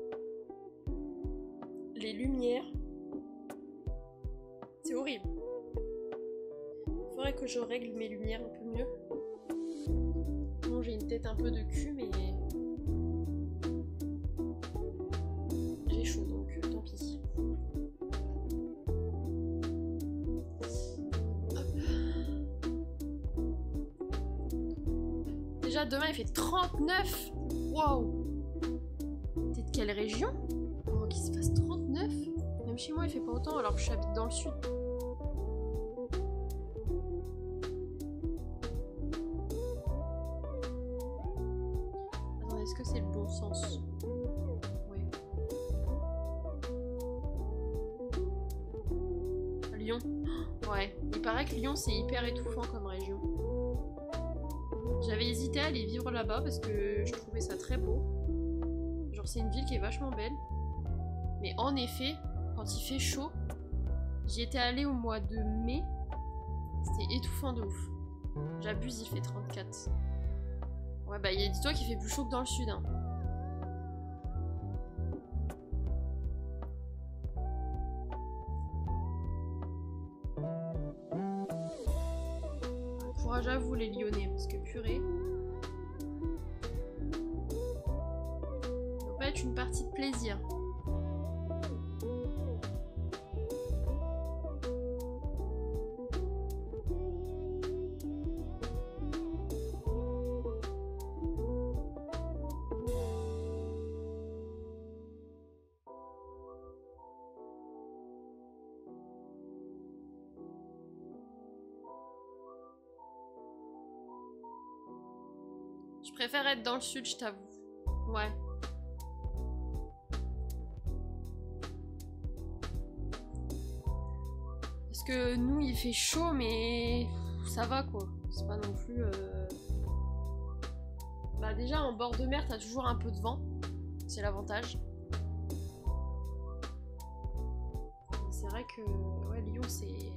les lumières, c'est horrible. Il faudrait que je règle mes lumières un peu mieux. Bon, j'ai une tête un peu de cul, mais... chaud donc tant pis. Hop. Déjà demain il fait 39. Waouh. T'es de quelle région? Comment qu'il se fasse 39? Même chez moi il fait pas autant alors que j'habite dans le sud. Attendez, est-ce que c'est le bon sens? Lyon. Ouais, il paraît que Lyon c'est hyper étouffant comme région. J'avais hésité à aller vivre là-bas parce que je trouvais ça très beau. Genre c'est une ville qui est vachement belle. Mais en effet, quand il fait chaud, j'y étais allée au mois de mai. C'était étouffant de ouf. J'abuse, il fait 34. Ouais, bah dis-toi qu'il fait plus chaud que dans le sud. Hein. Courage à vous les Lyonnais, parce que purée. Ça doit pas être une partie de plaisir. Je préfère être dans le sud, je t'avoue. Ouais. Parce que nous, il fait chaud, mais ça va quoi. C'est pas non plus... Bah déjà, en bord de mer, t'as toujours un peu de vent. C'est l'avantage. C'est vrai que... Ouais, Lyon, c'est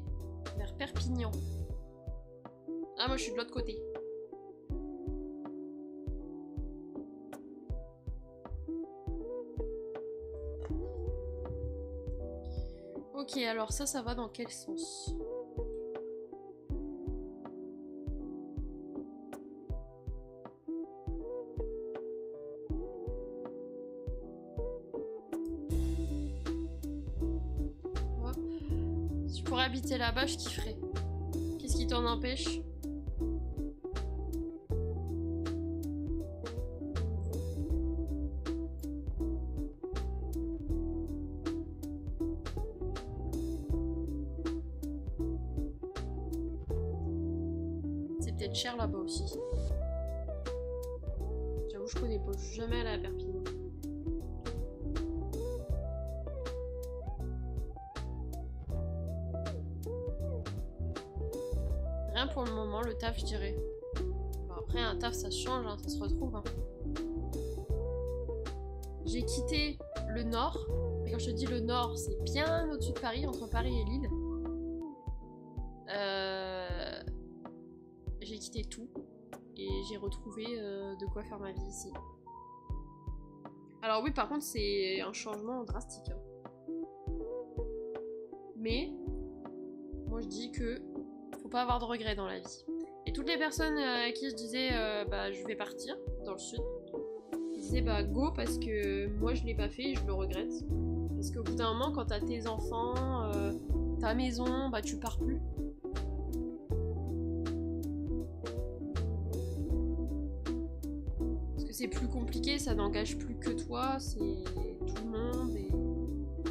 vers Perpignan. Ah, moi, je suis de l'autre côté. Ok, alors ça va dans quel sens? Hop. Si je pourrais habiter là-bas, je kifferais. Qu'est-ce qui t'en empêche? Cher là-bas aussi. J'avoue, je connais pas. Je suis jamais allée à Perpignan. Rien pour le moment, le taf, je dirais. Bon, après, un taf, ça change, hein, ça se retrouve. Hein. J'ai quitté le nord. Et quand je te dis le nord, c'est bien au-dessus de Paris, entre Paris et Lille. J'ai quitté tout et j'ai retrouvé de quoi faire ma vie ici. Alors oui, par contre, c'est un changement drastique. Hein. Mais moi, je dis que faut pas avoir de regrets dans la vie. Et toutes les personnes à qui je disais bah je vais partir dans le sud, ils disaient bah go parce que moi je l'ai pas fait et je le regrette. Parce qu'au bout d'un moment, quand t'as tes enfants, ta maison, bah tu pars plus. C'est plus compliqué, ça n'engage plus que toi, c'est tout le monde et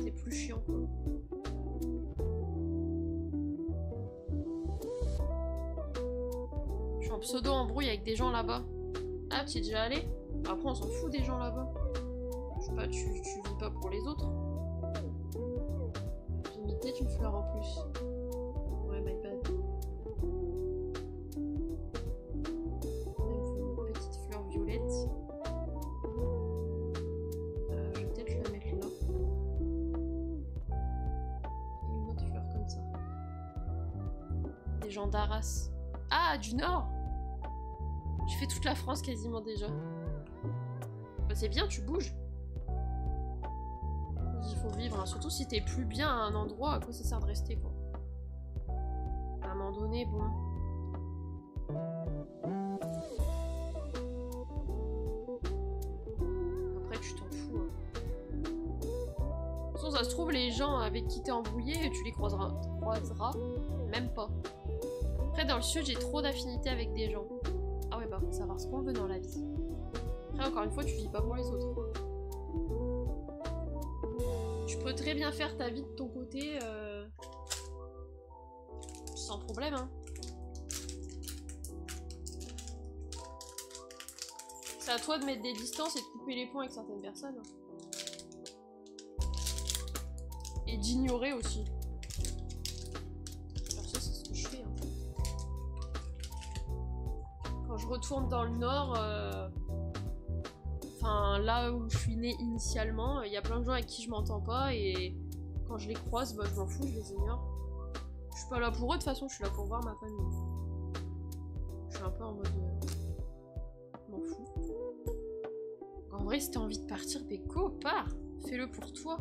c'est plus chiant quoi. Je suis en pseudo embrouille avec des gens là-bas. Ah, tu es déjà allé? Après on s'en fout des gens là-bas. Je sais pas, tu vis pas pour les autres. J'ai imité une fleur en plus. Ouais, my bad. Une petite fleur violette. Gens d'Arras. Ah, du Nord! Tu fais toute la France quasiment déjà. Bah, c'est bien, tu bouges. Il faut vivre, hein. Surtout si t'es plus bien à un endroit, à quoi ça sert de rester quoi. À un moment donné, bon. Après, tu t'en fous. Hein. De toute façon, ça se trouve, les gens avec qui t'es embrouillé, tu les croiseras même pas. Après, dans le sud, j'ai trop d'affinités avec des gens. Ah ouais, bah faut savoir ce qu'on veut dans la vie. Après, encore une fois, tu vis pas pour les autres. Tu peux très bien faire ta vie de ton côté sans problème, hein. C'est à toi de mettre des distances et de couper les ponts avec certaines personnes. Et d'ignorer aussi. Quand je retourne dans le nord, Enfin, là où je suis née initialement, il y a plein de gens avec qui je m'entends pas et quand je les croise, bah, je m'en fous, je les ignore. Je suis pas là pour eux, de toute façon, je suis là pour voir ma famille. Je suis un peu en mode... je m'en fous. En vrai, si t'as envie de partir, mais go, pars. Fais-le pour toi.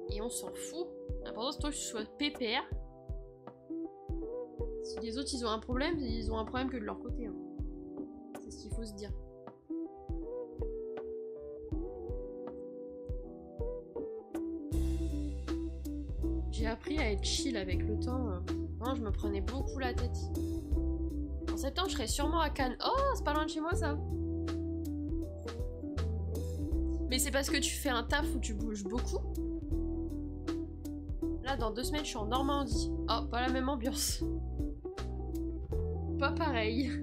Et on s'en fout. L'important, c'est toi que tu sois pépère. Si les autres, ils ont un problème que de leur côté. Hein. C'est ce qu'il faut se dire. J'ai appris à être chill avec le temps. Non, je me prenais beaucoup la tête. En septembre, je serai sûrement à Cannes. Oh, c'est pas loin de chez moi, ça. Mais c'est parce que tu fais un taf où tu bouges beaucoup. Là, dans 2 semaines, je suis en Normandie. Oh, pas la même ambiance. Pas pareil.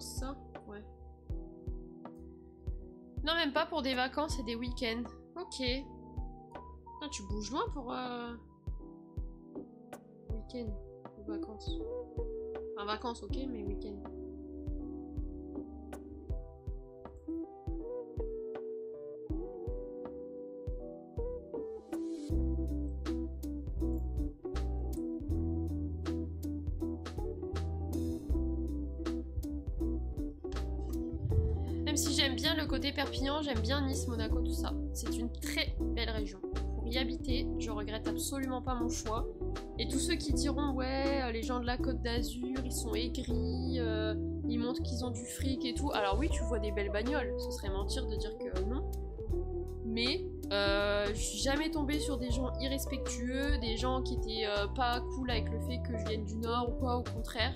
Ça? Ouais. Non, même pas pour des vacances et des week-ends. Ok. Ah, tu bouges loin pour week-end ou vacances. Enfin, vacances, ok, mais week-end. Même si j'aime bien le côté Perpignan, j'aime bien Nice, Monaco, tout ça. C'est une très belle région. Pour y habiter, je regrette absolument pas mon choix. Et tous ceux qui diront ouais, les gens de la Côte d'Azur, ils sont aigris, ils montrent qu'ils ont du fric et tout. Alors oui, tu vois des belles bagnoles, ce serait mentir de dire que non. Mais je suis jamais tombée sur des gens irrespectueux, des gens qui étaient pas cool avec le fait que je vienne du Nord ou quoi, au contraire.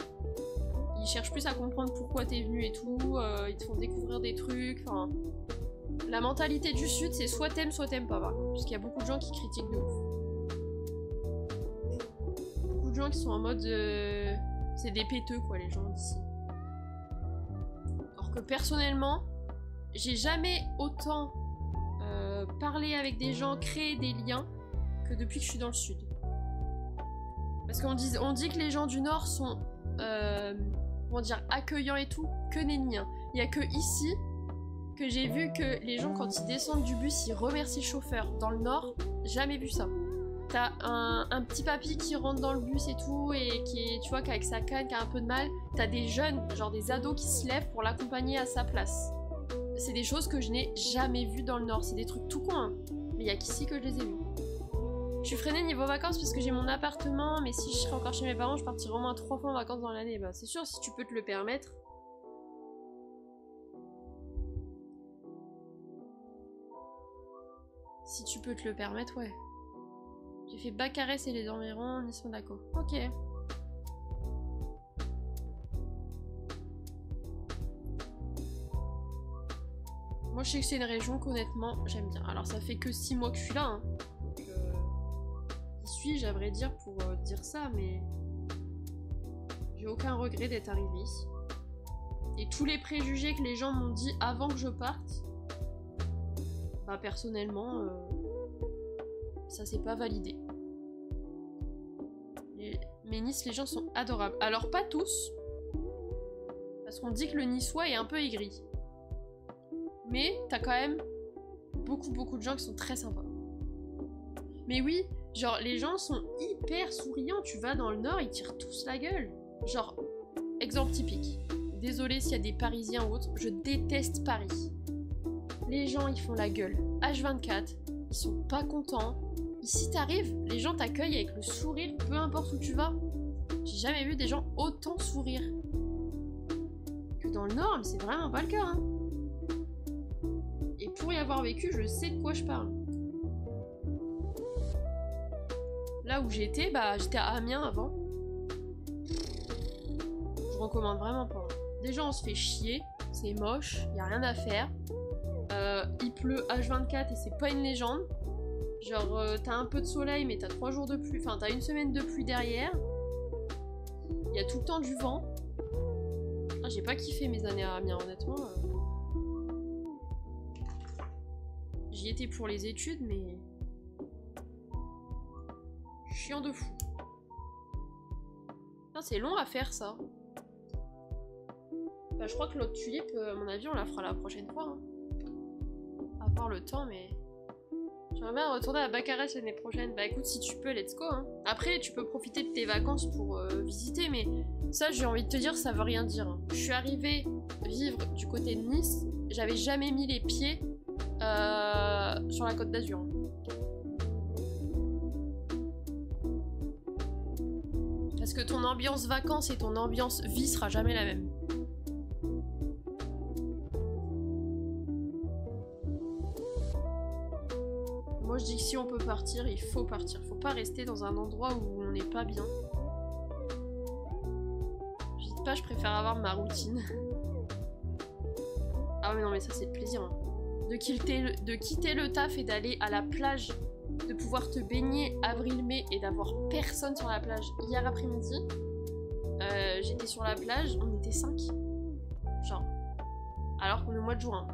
Ils cherchent plus à comprendre pourquoi t'es venu et tout, ils te font découvrir des trucs, enfin... La mentalité du Sud, c'est soit t'aimes pas, par contre, parce qu'il y a beaucoup de gens qui critiquent de ouf. Beaucoup de gens qui sont en mode... c'est des péteux, quoi, les gens d'ici. Alors que personnellement, j'ai jamais autant parlé avec des gens, créé des liens, que depuis que je suis dans le Sud. Parce qu'on dit que les gens du Nord sont... comment dire, accueillants et tout, que nenni. Il y a que ici que j'ai vu que les gens, quand ils descendent du bus, ils remercient le chauffeur. Dans le Nord, jamais vu ça. T'as un petit papy qui rentre dans le bus et tout, et qui est, tu vois, qu'avec sa canne, qui a un peu de mal. T'as des jeunes, genre des ados qui se lèvent pour l'accompagner à sa place. C'est des choses que je n'ai jamais vues dans le Nord. C'est des trucs tout cons, hein. Mais il y a qu'ici que je les ai vus. Je suis freinée niveau vacances parce que j'ai mon appartement, mais si je serais encore chez mes parents, je partirais au moins 3 fois en vacances dans l'année. Bah, c'est sûr, si tu peux te le permettre. Si tu peux te le permettre, ouais. J'ai fait Bacarès et les environs, Nice, Monaco. Ok. Moi, je sais que c'est une région qu'honnêtement, j'aime bien. Alors, ça fait que 6 mois que je suis là, hein. Suis-je à vrai dire pour dire ça, mais j'ai aucun regret d'être arrivée ici. Et tous les préjugés que les gens m'ont dit avant que je parte, bah personnellement, ça s'est pas validé. Mais Nice, les gens sont adorables. Alors pas tous, parce qu'on dit que le Niçois est un peu aigri. Mais t'as quand même beaucoup de gens qui sont très sympas. Mais oui, genre les gens sont hyper souriants, tu vas dans le Nord, ils tirent tous la gueule. Genre, exemple typique. Désolée s'il y a des Parisiens ou autres, je déteste Paris. Les gens ils font la gueule. H24, ils sont pas contents. Ici t'arrives, les gens t'accueillent avec le sourire, peu importe où tu vas. J'ai jamais vu des gens autant sourire. Que dans le Nord, mais c'est vraiment pas le cas, hein. Et pour y avoir vécu, je sais de quoi je parle. Là où j'étais, bah j'étais à Amiens avant. Je recommande vraiment pas. Déjà on se fait chier, c'est moche, y a rien à faire. il pleut H24 et c'est pas une légende. Genre, t'as un peu de soleil, mais t'as 3 jours de pluie. Enfin, t'as une semaine de pluie derrière. Il y a tout le temps du vent. Ah, j'ai pas kiffé mes années à Amiens, honnêtement. J'y étais pour les études, mais... chiant de fou. C'est long à faire, ça. Bah, je crois que l'autre tulipe, à mon avis, on la fera la prochaine fois. Hein. Avoir le temps, mais... j'aimerais bien retourner à Baccarat l'année prochaine. Bah écoute, si tu peux, let's go. Hein. Après, tu peux profiter de tes vacances pour visiter, mais ça, j'ai envie de te dire, ça veut rien dire. Hein. Je suis arrivée vivre du côté de Nice, j'avais jamais mis les pieds sur la Côte d'Azur. Hein. Parce que ton ambiance vacances et ton ambiance vie sera jamais la même. Moi je dis que si on peut partir, il faut partir. Faut pas rester dans un endroit où on n'est pas bien. Je dis pas, je préfère avoir ma routine. Ah mais non mais ça c'est le plaisir. Hein. De quitter le taf et d'aller à la plage. De pouvoir te baigner avril-mai et d'avoir personne sur la plage. Hier après-midi, j'étais sur la plage, on était 5. Genre. Alors qu'on est au mois de juin.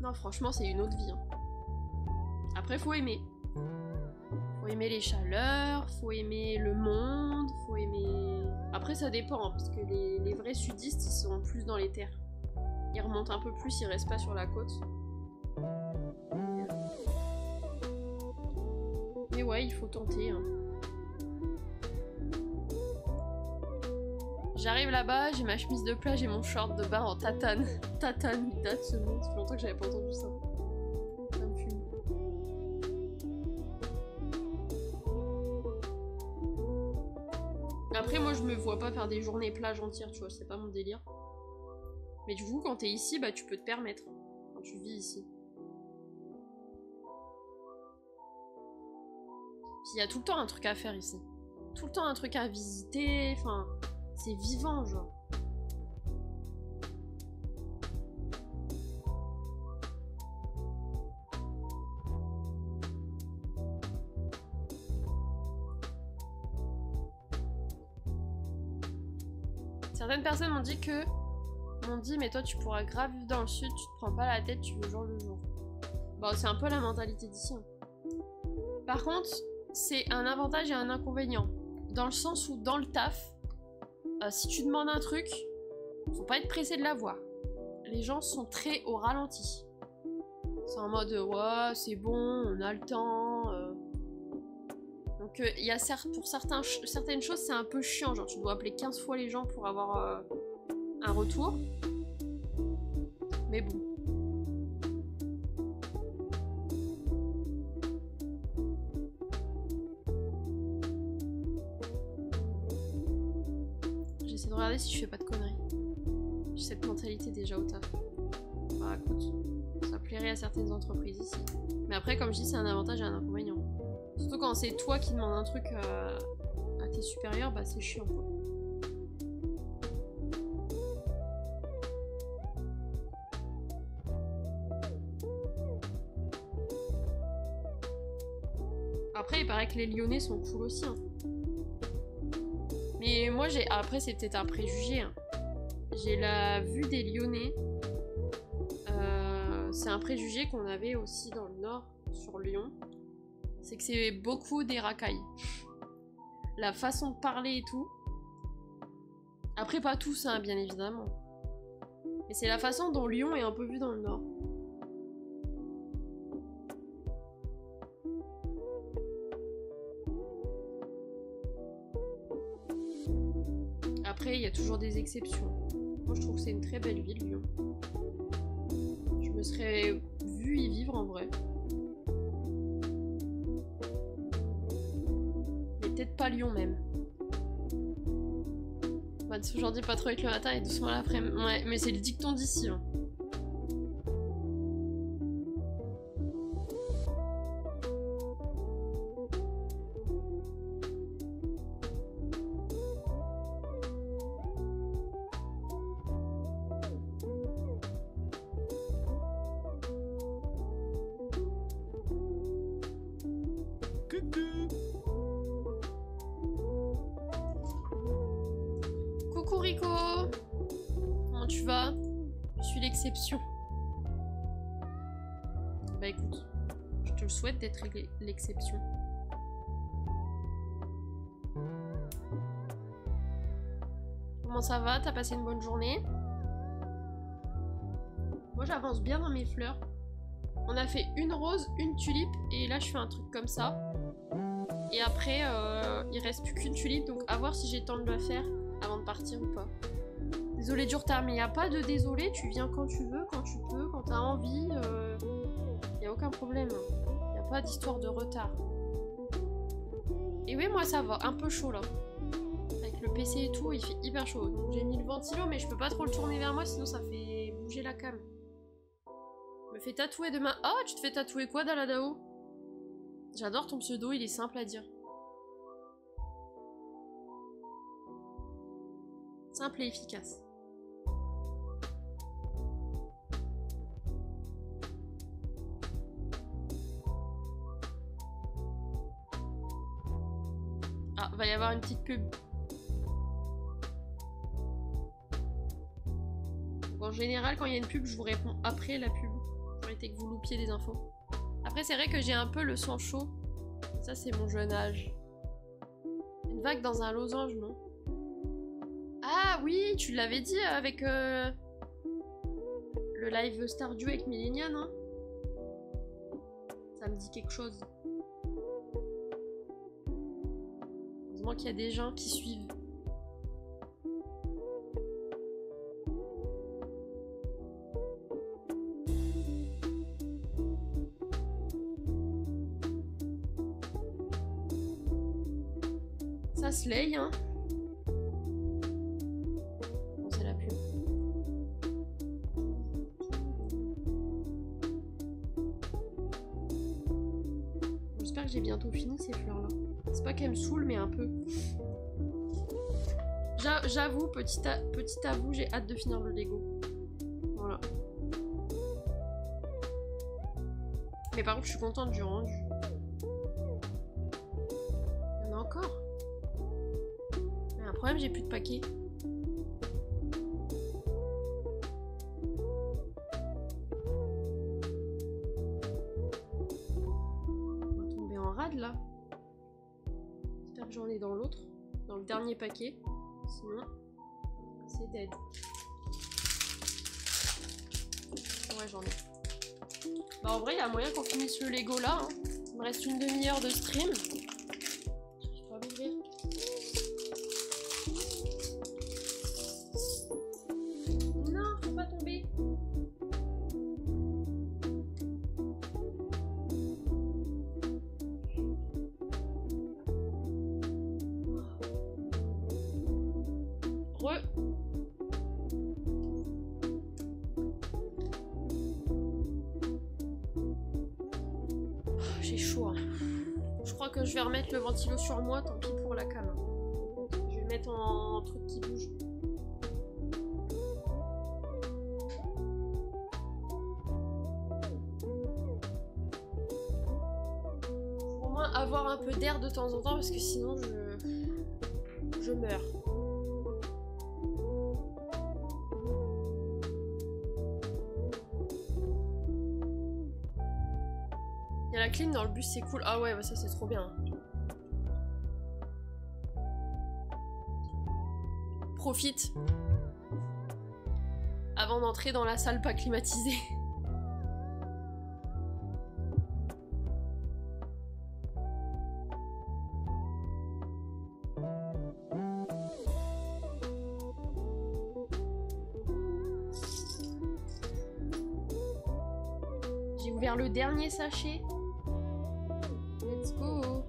Non, franchement, c'est une autre vie. Hein. Après, faut aimer. Faut aimer les chaleurs, faut aimer le monde, faut aimer... Après, ça dépend, hein, parce que les vrais sudistes, ils sont plus dans les terres. Ils remontent un peu plus, ils restent pas sur la côte. Mais ouais, il faut tenter. Hein. J'arrive là-bas, j'ai ma chemise de plage et mon short de bain en tatane. Tatane, il date ce nom, ça fait longtemps que j'avais pas entendu ça. Ça me fume. Après, moi je me vois pas faire des journées plage entières, tu vois, c'est pas mon délire. Mais du coup, quand t'es ici, bah tu peux te permettre. Quand tu vis ici. Puis il y a tout le temps un truc à faire ici. Tout le temps un truc à visiter, enfin... c'est vivant, genre. Certaines personnes m'ont dit mais toi tu pourras grave vivre dans le sud, tu te prends pas la tête, tu veux jour le jour. Bon, c'est un peu la mentalité d'ici. Hein. Par contre, c'est un avantage et un inconvénient. Dans le sens où dans le taf, si tu demandes un truc, faut pas être pressé de l'avoir. Les gens sont très au ralenti. C'est en mode ouais, c'est bon, on a le temps. Donc il y a pour certaines choses, c'est un peu chiant. Genre tu dois appeler 15 fois les gens pour avoir un retour. Mais bon. J'essaie de regarder si je fais pas de conneries. J'ai cette mentalité déjà au taf. Bah écoute, ça plairait à certaines entreprises ici. Mais après, comme je dis, c'est un avantage et un inconvénient. Surtout quand c'est toi qui demandes un truc à tes supérieurs, bah c'est chiant quoi. Après, il paraît que les Lyonnais sont cool aussi. Hein. Mais moi, après, c'est peut-être un préjugé. Hein. J'ai la vue des Lyonnais. C'est un préjugé qu'on avait aussi dans le nord, sur Lyon. C'est que c'est beaucoup des racailles. La façon de parler et tout. Après, pas tous, hein, bien évidemment. Mais c'est la façon dont Lyon est un peu vue dans le nord. Après, il y a toujours des exceptions. Moi, je trouve que c'est une très belle ville, Lyon. Je me serais vue y vivre en vrai. Mais peut-être pas Lyon même. Bah, aujourd'hui, pas trop avec le matin et doucement l'après-midi. Ouais, mais c'est le dicton d'ici. Hein. Coucou Rico. Comment tu vas? Je suis l'exception. Bah écoute, je te le souhaite d'être l'exception. Comment ça va? T'as passé une bonne journée? Moi j'avance bien dans mes fleurs. On a fait une rose, une tulipe et là je fais un truc comme ça. Et après il reste plus qu'une tulipe, donc à voir si j'ai le temps de le faire avant de partir ou pas. Désolé du retard, mais il n'y a pas de désolé, tu viens quand tu veux, quand tu peux, quand t'as envie. Il n'y a aucun problème. Il n'y a pas d'histoire de retard. Et oui, moi ça va, un peu chaud là. Avec le PC et tout, il fait hyper chaud. J'ai mis le ventilo, mais je peux pas trop le tourner vers moi, sinon ça fait bouger la cam. Je me fais tatouer demain. Ah, tu te fais tatouer quoi, Daladao? J'adore ton pseudo, il est simple à dire. Simple et efficace. Ah, va y avoir une petite pub. Donc, en général, quand il y a une pub, je vous réponds après la pub. Pour éviter que vous loupiez des infos. Après, c'est vrai que j'ai un peu le sang chaud. Ça, c'est mon jeune âge. Une vague dans un losange, non? Ah oui, tu l'avais dit avec le live Stardew avec Millenia, non? Ça me dit quelque chose. Heureusement qu'il y a des gens qui suivent. Ça slay, hein. Bon, c'est la pub. J'espère que j'ai bientôt fini ces fleurs-là. C'est pas qu'elles me saoulent, mais un peu. J'avoue, petit avou, j'ai hâte de finir le Lego. Voilà. Mais par contre, je suis contente du rendu. Il y en a encore. Mais un problème, j'ai plus de paquets. On va tomber en rade là. J'espère que j'en ai dans l'autre. Dans le dernier paquet. Sinon, c'est dead. Ouais, j'en ai. Bah, en vrai, il y a moyen qu'on finisse le Lego là. Hein. Il me reste une demi-heure de stream. J'arrive pas à l'ouvrir. Non, faut pas tomber. J'ai chaud. Hein. Je crois que je vais remettre le ventilo sur moi, tant pis pour la cam. Je vais le mettre en truc qui bouge. Faut au moins avoir un peu d'air de temps en temps parce que sinon je meurs. Il y a la clim dans le bus, c'est cool. Ah ouais, bah ça c'est trop bien. Profite. Avant d'entrer dans la salle pas climatisée. J'ai ouvert le dernier sachet. Let's go.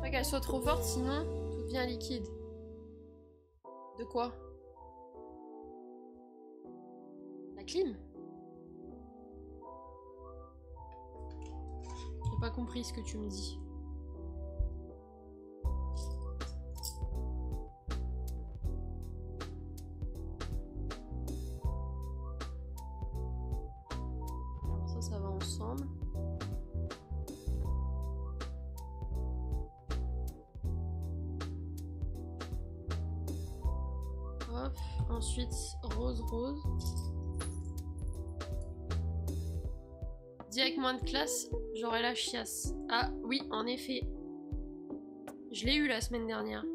Pas qu'elle soit trop forte, sinon tout devient liquide. De quoi? La clim? J'ai pas compris ce que tu me dis. Hop, ensuite rose, rose. Dis avec moins de classe, j'aurai la chiasse. Ah oui, en effet. Je l'ai eu la semaine dernière.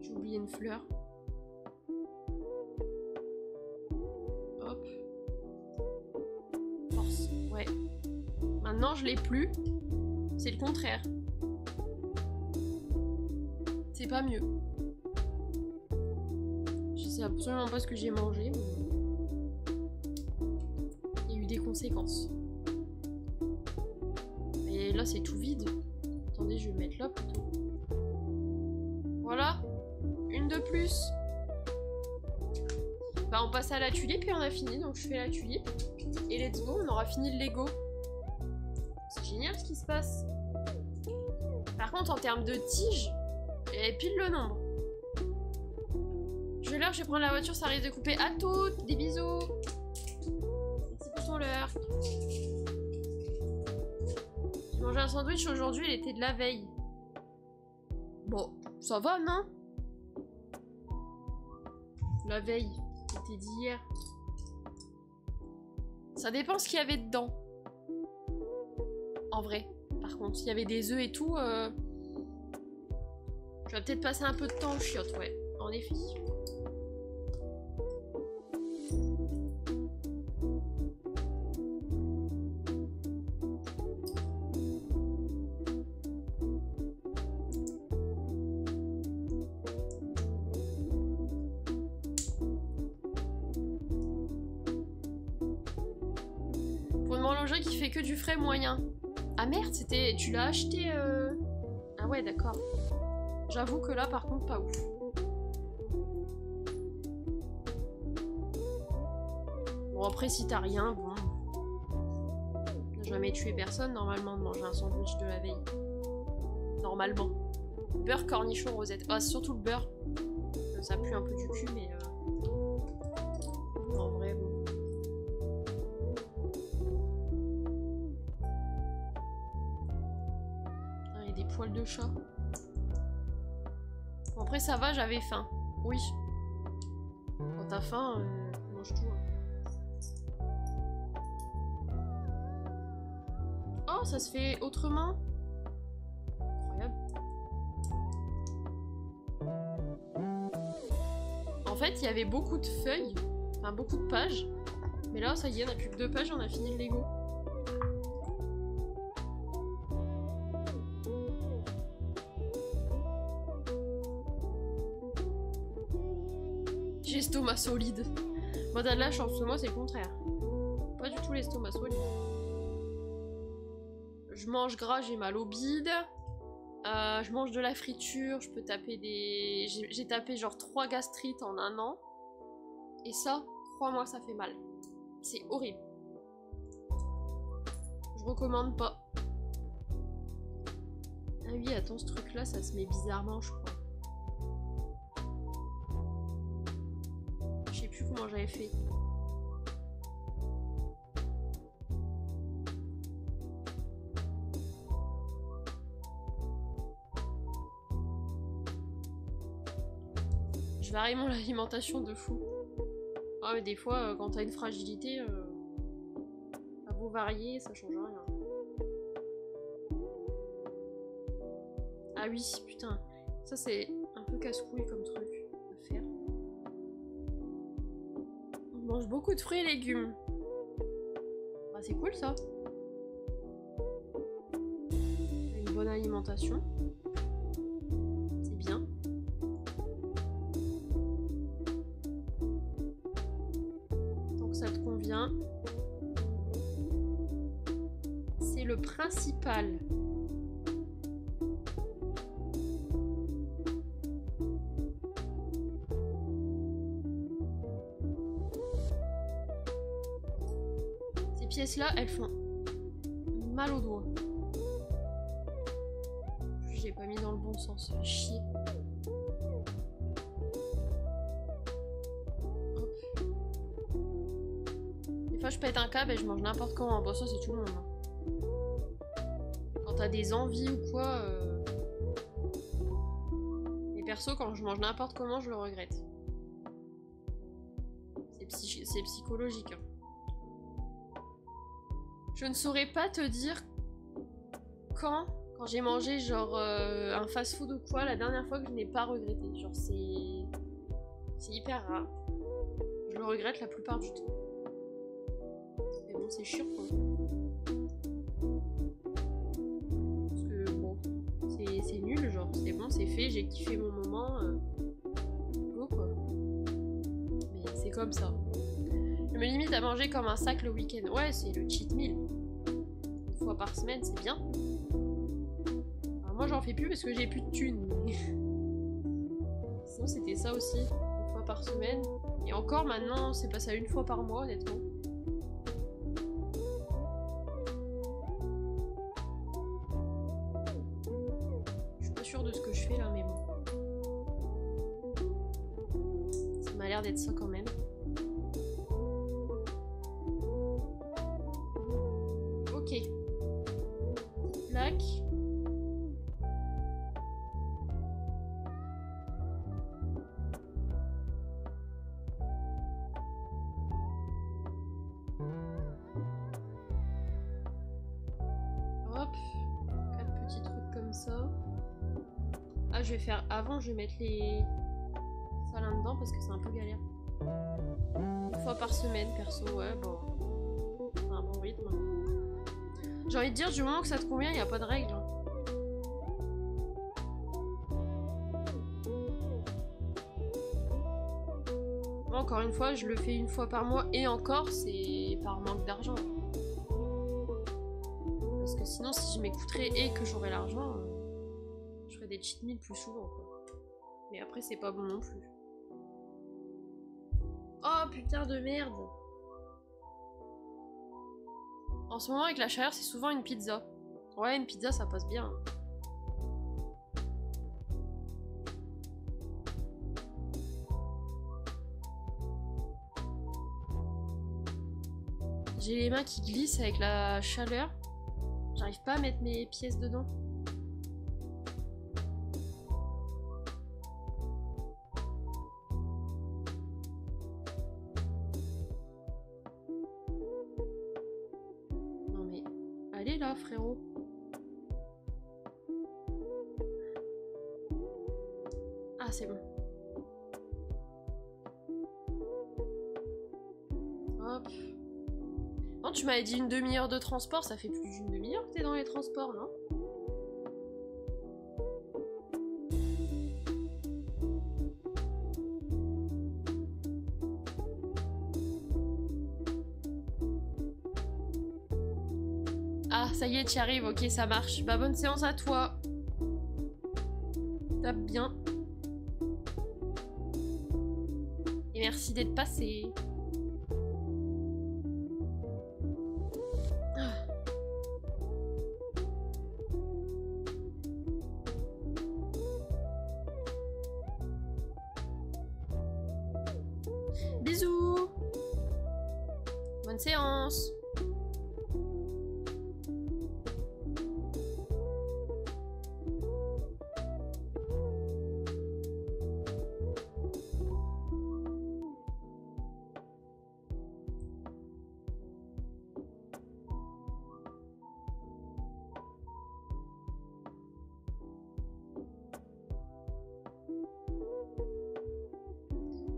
J'ai oublié une fleur. Hop. Force, ouais. Maintenant, je l'ai plus. C'est le contraire. C'est pas mieux. Je sais absolument pas ce que j'ai mangé, mais il y a eu des conséquences. Et là, c'est tout vide. Attendez, je vais mettre là plutôt. Voilà. Une de plus. Bah, on passe à la tulipe et on a fini. Donc, je fais la tulipe. Et let's go, on aura fini le Lego. C'est génial ce qui se passe. Par contre, en termes de tiges, et pile le nombre. Je vais prendre la voiture, ça risque de couper. À toutes, des bisous. Merci pour ton leurre. J'ai mangé un sandwich aujourd'hui, il était de la veille. Bon, ça va, non? La veille, c'était d'hier. Ça dépend ce qu'il y avait dedans. En vrai, par contre, s'il y avait des œufs et tout... Je vais peut-être passer un peu de temps au chiottes, ouais, en effet. Pour une horlogerie qui fait que du frais moyen. Ah merde, c'était... Tu l'as acheté Ah ouais, d'accord. J'avoue que là, par contre, pas ouf. Bon, après, si t'as rien, bon... T'as jamais tué personne, normalement, de manger un sandwich de la veille. Normalement. Beurre, cornichon, rosette. Ah, c'est surtout le beurre. Ça pue un peu du cul, mais... En vrai, bon... Ah, il y a des poils de chat. Bon, après ça va, j'avais faim. Oui. Quand t'as faim, mange tout. Hein. Oh, ça se fait autrement. Incroyable. En fait, il y avait beaucoup de feuilles. Enfin, beaucoup de pages. Mais là, ça y est, on n'a plus que 2 pages et on a fini le Lego. J'ai l'estomac solide. Moi, t'as de la chance, moi, c'est le contraire. Pas du tout l'estomac solide. Je mange gras, j'ai mal au bide. Je mange de la friture, je peux taper des... J'ai tapé genre 3 gastrites en 1 an. Et ça, crois-moi, ça fait mal. C'est horrible. Je recommande pas. Ah oui, attends, ce truc-là, ça se met bizarrement, je crois. Je sais plus comment j'avais fait. Je varie mon alimentation de fou. Ah mais des fois, quand t'as une fragilité, à beau varier, ça change rien. Ah oui, putain. Ça c'est un peu casse-couille comme truc à faire. On mange beaucoup de fruits et légumes. Bah c'est cool ça. Une bonne alimentation. C'est bien. Tant que ça te convient. C'est le principal. Pièces-là, elles font mal aux doigts. J'ai pas mis dans le bon sens, ça fait chier. Hop. Il fois je pète un câble et je mange n'importe comment. Bon, ça c'est tout le monde. Hein. Quand t'as des envies ou quoi... Mais perso, quand je mange n'importe comment, je le regrette. C'est psychologique. Hein. Je ne saurais pas te dire quand j'ai mangé genre un fast-food ou quoi, la dernière fois que je n'ai pas regretté. Genre c'est hyper rare. Je le regrette la plupart du temps. Mais bon, c'est chiant quoi. Parce que bon, c'est nul, genre c'est bon, c'est fait, j'ai kiffé mon moment. Go quoi. Mais c'est comme ça. Je me limite à manger comme un sac le week-end. Ouais, c'est le cheat meal. Une fois par semaine, c'est bien. Alors moi, j'en fais plus parce que j'ai plus de thunes. Sinon, c'était ça aussi. Une fois par semaine. Et encore, maintenant, c'est passé à une fois par mois, honnêtement. Je suis pas sûre de ce que je fais là, mais bon. Ça m'a l'air d'être ça quand même. Ok. Plaque. Hop. 4 petits trucs comme ça. Ah, je vais faire... Avant, je vais mettre les... ça là-dedans parce que c'est un peu galère. Une fois par semaine, perso, ouais, bon. C'est un bon rythme. J'ai envie de dire, du moment que ça te convient, il n'y a pas de règle. Hein. Moi, encore une fois, je le fais une fois par mois et encore, c'est par manque d'argent. Parce que sinon, si je m'écouterais et que j'aurais l'argent, je ferais des cheat meals plus souvent. Quoi. Mais après, c'est pas bon non plus. Oh putain de merde! En ce moment, avec la chaleur, c'est souvent une pizza. Ouais, une pizza, ça passe bien. J'ai les mains qui glissent avec la chaleur. J'arrive pas à mettre mes pièces dedans. Non mais, allez là, frérot. Ah, c'est bon. Hop. Non, tu m'avais dit une demi-heure de transport, ça fait plus d'une demi-heure que t'es dans les transports, non? Ah, ça y est, tu y arrives, ok, ça marche. Bah, bonne séance à toi. Tape bien. Et merci d'être passé. Bisous. Bonne séance.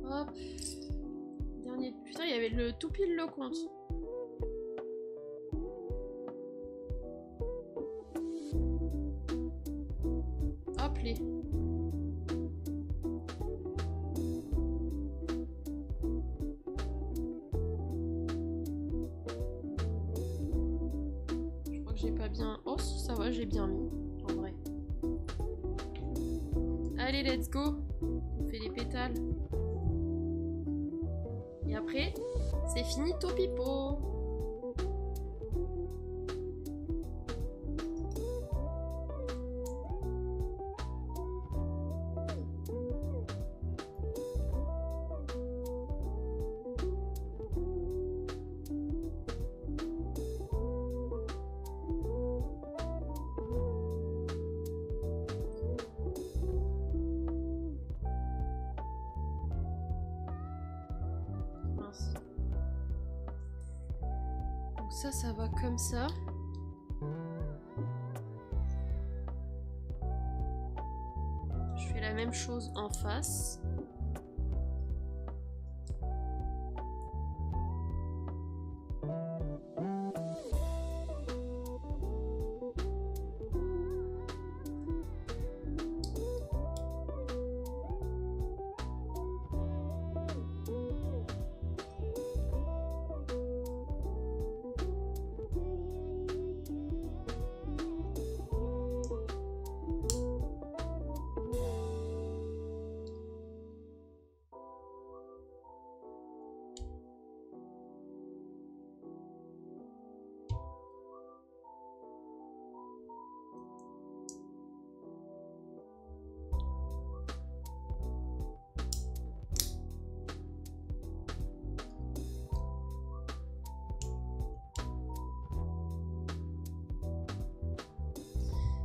Hop. Dernier. Putain, il y avait le tout pile le compte. Hop les. Je crois que j'ai pas bien. Oh si ça va, j'ai bien mis. En vrai. Allez, let's go. On fait les pétales. Et après, c'est fini pipo. Donc ça va comme ça. Je fais la même chose en face.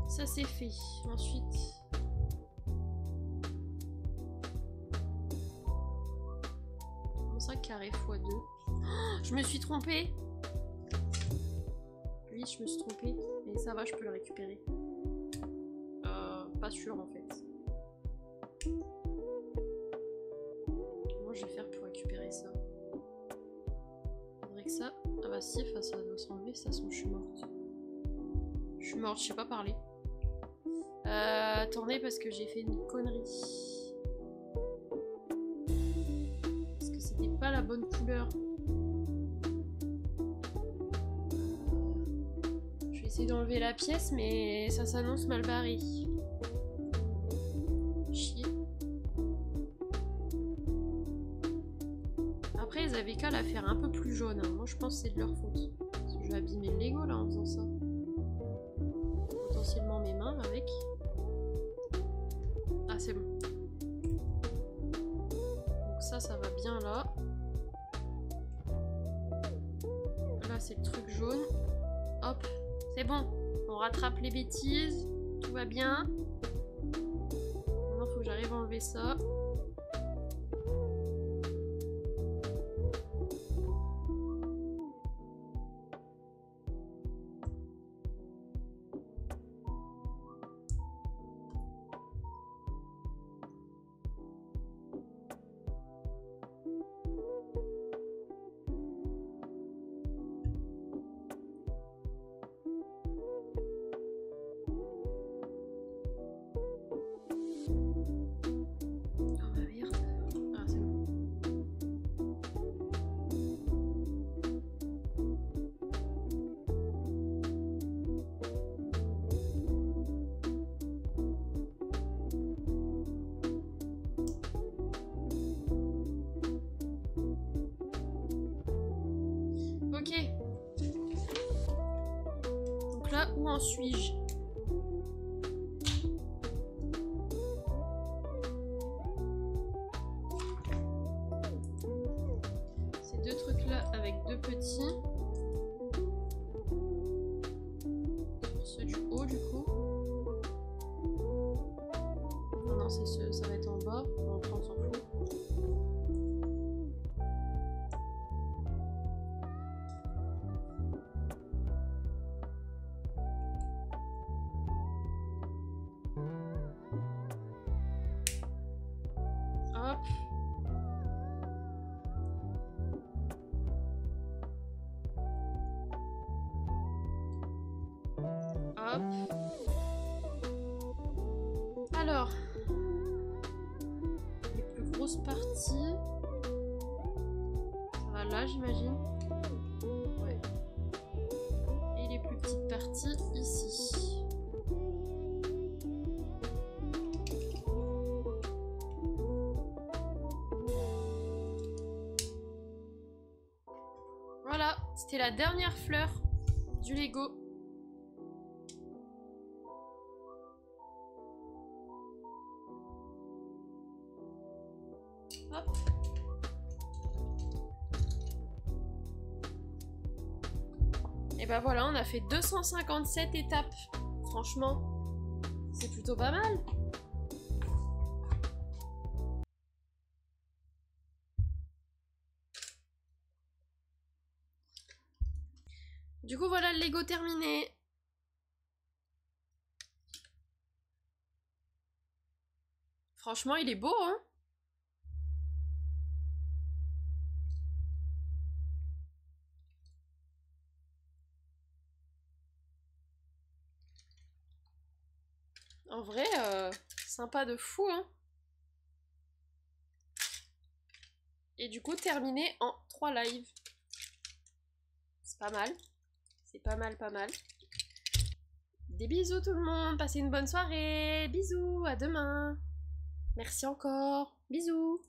Ça c'est fait. Ensuite, comment ça carré x2? Oh, je me suis trompée. Oui, je me suis trompée, mais ça va, je peux le récupérer. Pas sûr en fait. Comment je vais faire pour récupérer ça? Faudrait que ça. Ah bah si, enfin, ça doit s'enlever, ça sent, je suis morte. Je suis morte, je sais pas parler. Attendez, parce que j'ai fait une connerie. Parce que c'était pas la bonne couleur. Je vais essayer d'enlever la pièce, mais ça s'annonce mal barré. Chier. Après, ils avaient qu'à la faire un peu plus jaune. Hein. Moi, je pense que c'est de leur faute. Parce que je vais abîmer le Lego là en faisant ça. Potentiellement mes mains avec. Ah, c'est bon. Donc ça va bien là. Là, c'est le truc jaune. Hop, c'est bon. On rattrape les bêtises. Tout va bien. Maintenant, il faut que j'arrive à enlever ça. Ok. Donc là, où en suis-je? Ces deux trucs-là avec deux petits. Sur ceux du haut, du coup. Non, non, c'est ceux, ça va être en bas. Bon, après, on s'en fout. Hop. Hop. Alors, les plus grosses parties, ça va là, j'imagine. Ouais. Et les plus petites parties ici. Voilà, c'était la dernière fleur du Lego. Hop. Et ben voilà, on a fait 257 étapes. Franchement, c'est plutôt pas mal. Du coup, voilà le Lego terminé. Franchement, il est beau, hein? En vrai, sympa de fou, hein? Et du coup, terminé en 3 lives. C'est pas mal. C'est pas mal, pas mal. Des bisous tout le monde, passez une bonne soirée. Bisous, à demain. Merci encore. Bisous.